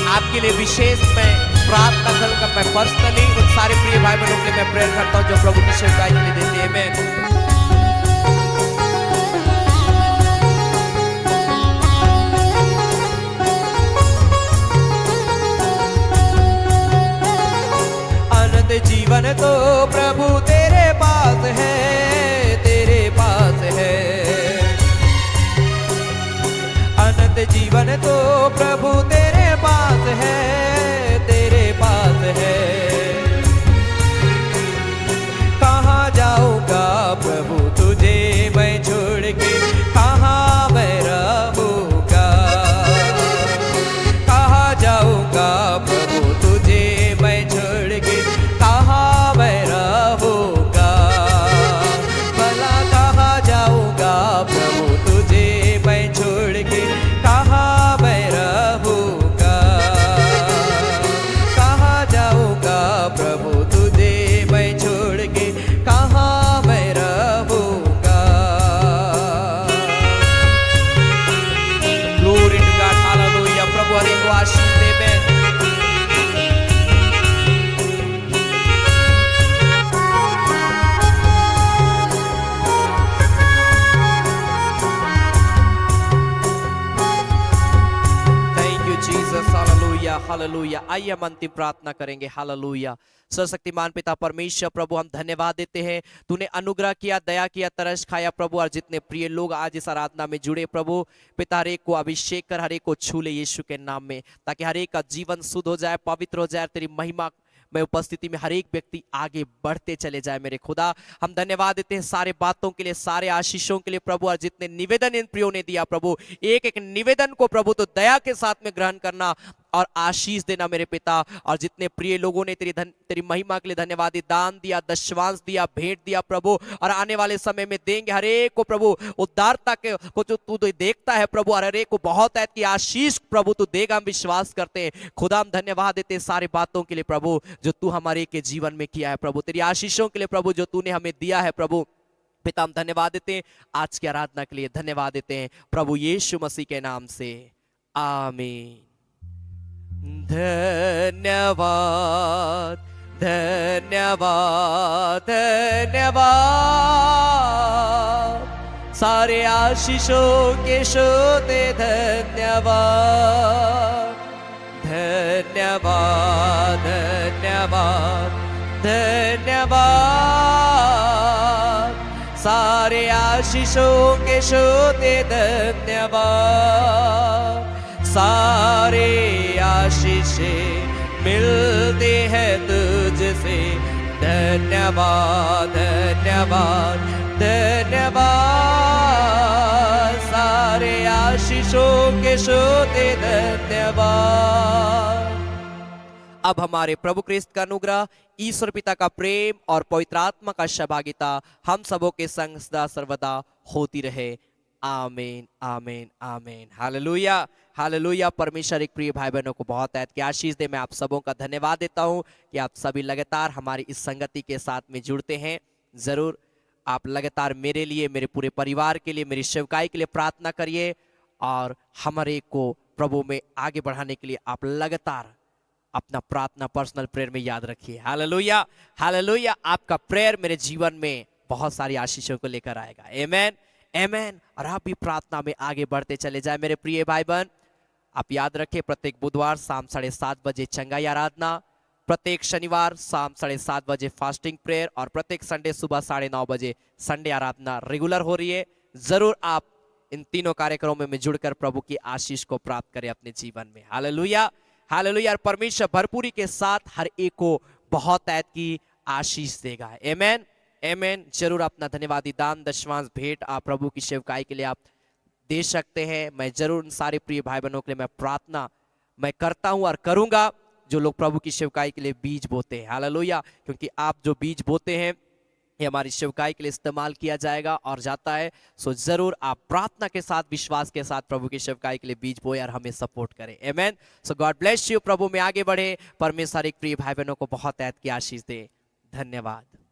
A: आपके लिए विशेष मैं प्रार्थना करूंगा। मैं पर्सनली उन सारे प्रिय भाई बहनों के लिए मैं प्रेयर करता हूं जो प्रभु की सेवकाई के लिए देते हैं। मैं अनंत जीवन तो प्रभु तेरे पास है, तेरे पास है। अनंत जीवन तो प्रभु तेरे पास है, तेरे पास है। कहाँ जाऊंगा प्रभु तुझे मैं छोड़ के, कहाँ मैं रहूंगा। कहाँ जाऊंगा प्रभु तुझे मैं छोड़ के, कहाँ मैं रहूंगा। हालेलुया। आइए हम अंतिम प्रार्थना करेंगे। हालेलुया। सर्वशक्तिमान पिता परमेश्वर प्रभु, हम धन्यवाद देते हैं, तूने अनुग्रह किया, दया किया, तरस खाया प्रभु। और जितने प्रिय लोग आज इस आराधना में जुड़े प्रभु पिता, हर एक को अभिषेक कर, हर एक को छू ले यीशु के नाम में, ताकि हर एक का जीवन शुद्ध हो जाए, पवित्र हो जाए, तेरी महिमा में उपस्थिति में हर एक व्यक्ति आगे बढ़ते चले जाए। मेरे खुदा, हम धन्यवाद देते हैं सारे बातों के लिए, सारे आशीषों के लिए प्रभु। और जितने निवेदन इन प्रियो ने दिया प्रभु, एक एक निवेदन को प्रभु तो दया के साथ में ग्रहण करना और आशीष देना मेरे पिता। और जितने प्रिय लोगों ने तेरी महिमा के लिए धन्यवाद, दान दिया, दशवांश दिया, भेंट दिया प्रभु, और आने वाले समय में देंगे हर एक को प्रभु उद्धारता के को जो तू देखता है प्रभु, और हर एक को बहुत है कि आशीष प्रभु तू देगा, हम विश्वास करते हैं। खुदा, हम धन्यवाद देते हैं सारे बातों के लिए प्रभु जो तू हमारे के जीवन में किया है प्रभु, तेरी आशीषों के लिए प्रभु जो तूने हमें दिया है प्रभु पिता। हम धन्यवाद देते हैं आज की आराधना के लिए, धन्यवाद देते हैं प्रभु यीशु मसीह के नाम से, आमीन। धन्यवाद धन्यवाद धन्यवाद, सारे आशीषों के श्रोते धन्यवाद। धन्यवाद धन्यवाद धन्यवाद, सारे आशीषों के श्रोते धन्यवाद। सारे आशीषें मिलते हैं तुझसे, धन्यवाद धन्यवाद धन्यवाद, सारे आशीषों के श्रोते धन्यवाद। अब हमारे प्रभु क्रिस्त का अनुग्रह, ईश्वर पिता का प्रेम और पवित्र आत्मा का सहभागिता हम सबों के संग सदा सर्वदा होती रहे। आमीन आमीन आमीन। Hallelujah hallelujah. परमेश्वर एक प्रिय भाई बहनों को बहुत है कि आशीष दे। मैं आप सबों का धन्यवाद देता हूं कि आप सभी लगातार हमारी इस संगति के साथ में जुड़ते हैं। जरूर आप लगातार मेरे लिए, मेरे पूरे परिवार के लिए, मेरी सेवकाई के लिए प्रार्थना करिए, और हमारे को प्रभु में आगे बढ़ाने के लिए आप लगातार अपना प्रार्थना पर्सनल प्रेयर में याद रखिए। Hallelujah hallelujah. आपका प्रेयर मेरे जीवन में बहुत सारी आशीषों को लेकर आएगा। आमेन आमेन। और आप भी प्रार्थना में आगे बढ़ते चले जाए मेरे प्रिय भाई बहन। आप याद रखें, प्रत्येक बुधवार शाम 7:30 बजे चंगाई आराधना, प्रत्येक शनिवार शाम 7:30 बजे फास्टिंग प्रेयर, और प्रत्येक संडे सुबह 9:30 बजे संडे आराधना रेगुलर हो रही है। जरूर आप इन तीनों कार्यक्रमों में जुड़कर प्रभु की आशीष को प्राप्त करें अपने जीवन में। Hallelujah hallelujah. और परमेश्वर भरपूरी के साथ हर एक को बहुत ऐत की आशीष देगा। आमेन आमेन। जरूर अपना धन्यवादी दान, दशवांश, भेंट आप प्रभु की सेवकाई के लिए आप दे सकते हैं। मैं जरूर उन सारे प्रिय भाई बहनों के लिए मैं प्रार्थना मैं करता हूं और करूंगा जो लोग प्रभु की सेवकाई के लिए बीज बोते हैं। हालेलुया। क्योंकि आप जो बीज बोते हैं ये हमारी सेवकाई के लिए इस्तेमाल किया जाएगा और जाता है। सो जरूर आप प्रार्थना के साथ, विश्वास के साथ प्रभु की सेवकाई के लिए बीज बोए और हमें सपोर्ट करें। आमेन। सो गॉड ब्लेस यू। प्रभु में आगे बढ़े। परमेश्वर एक प्रिय भाई बहनों को बहुत ऐत की आशीष दे। धन्यवाद।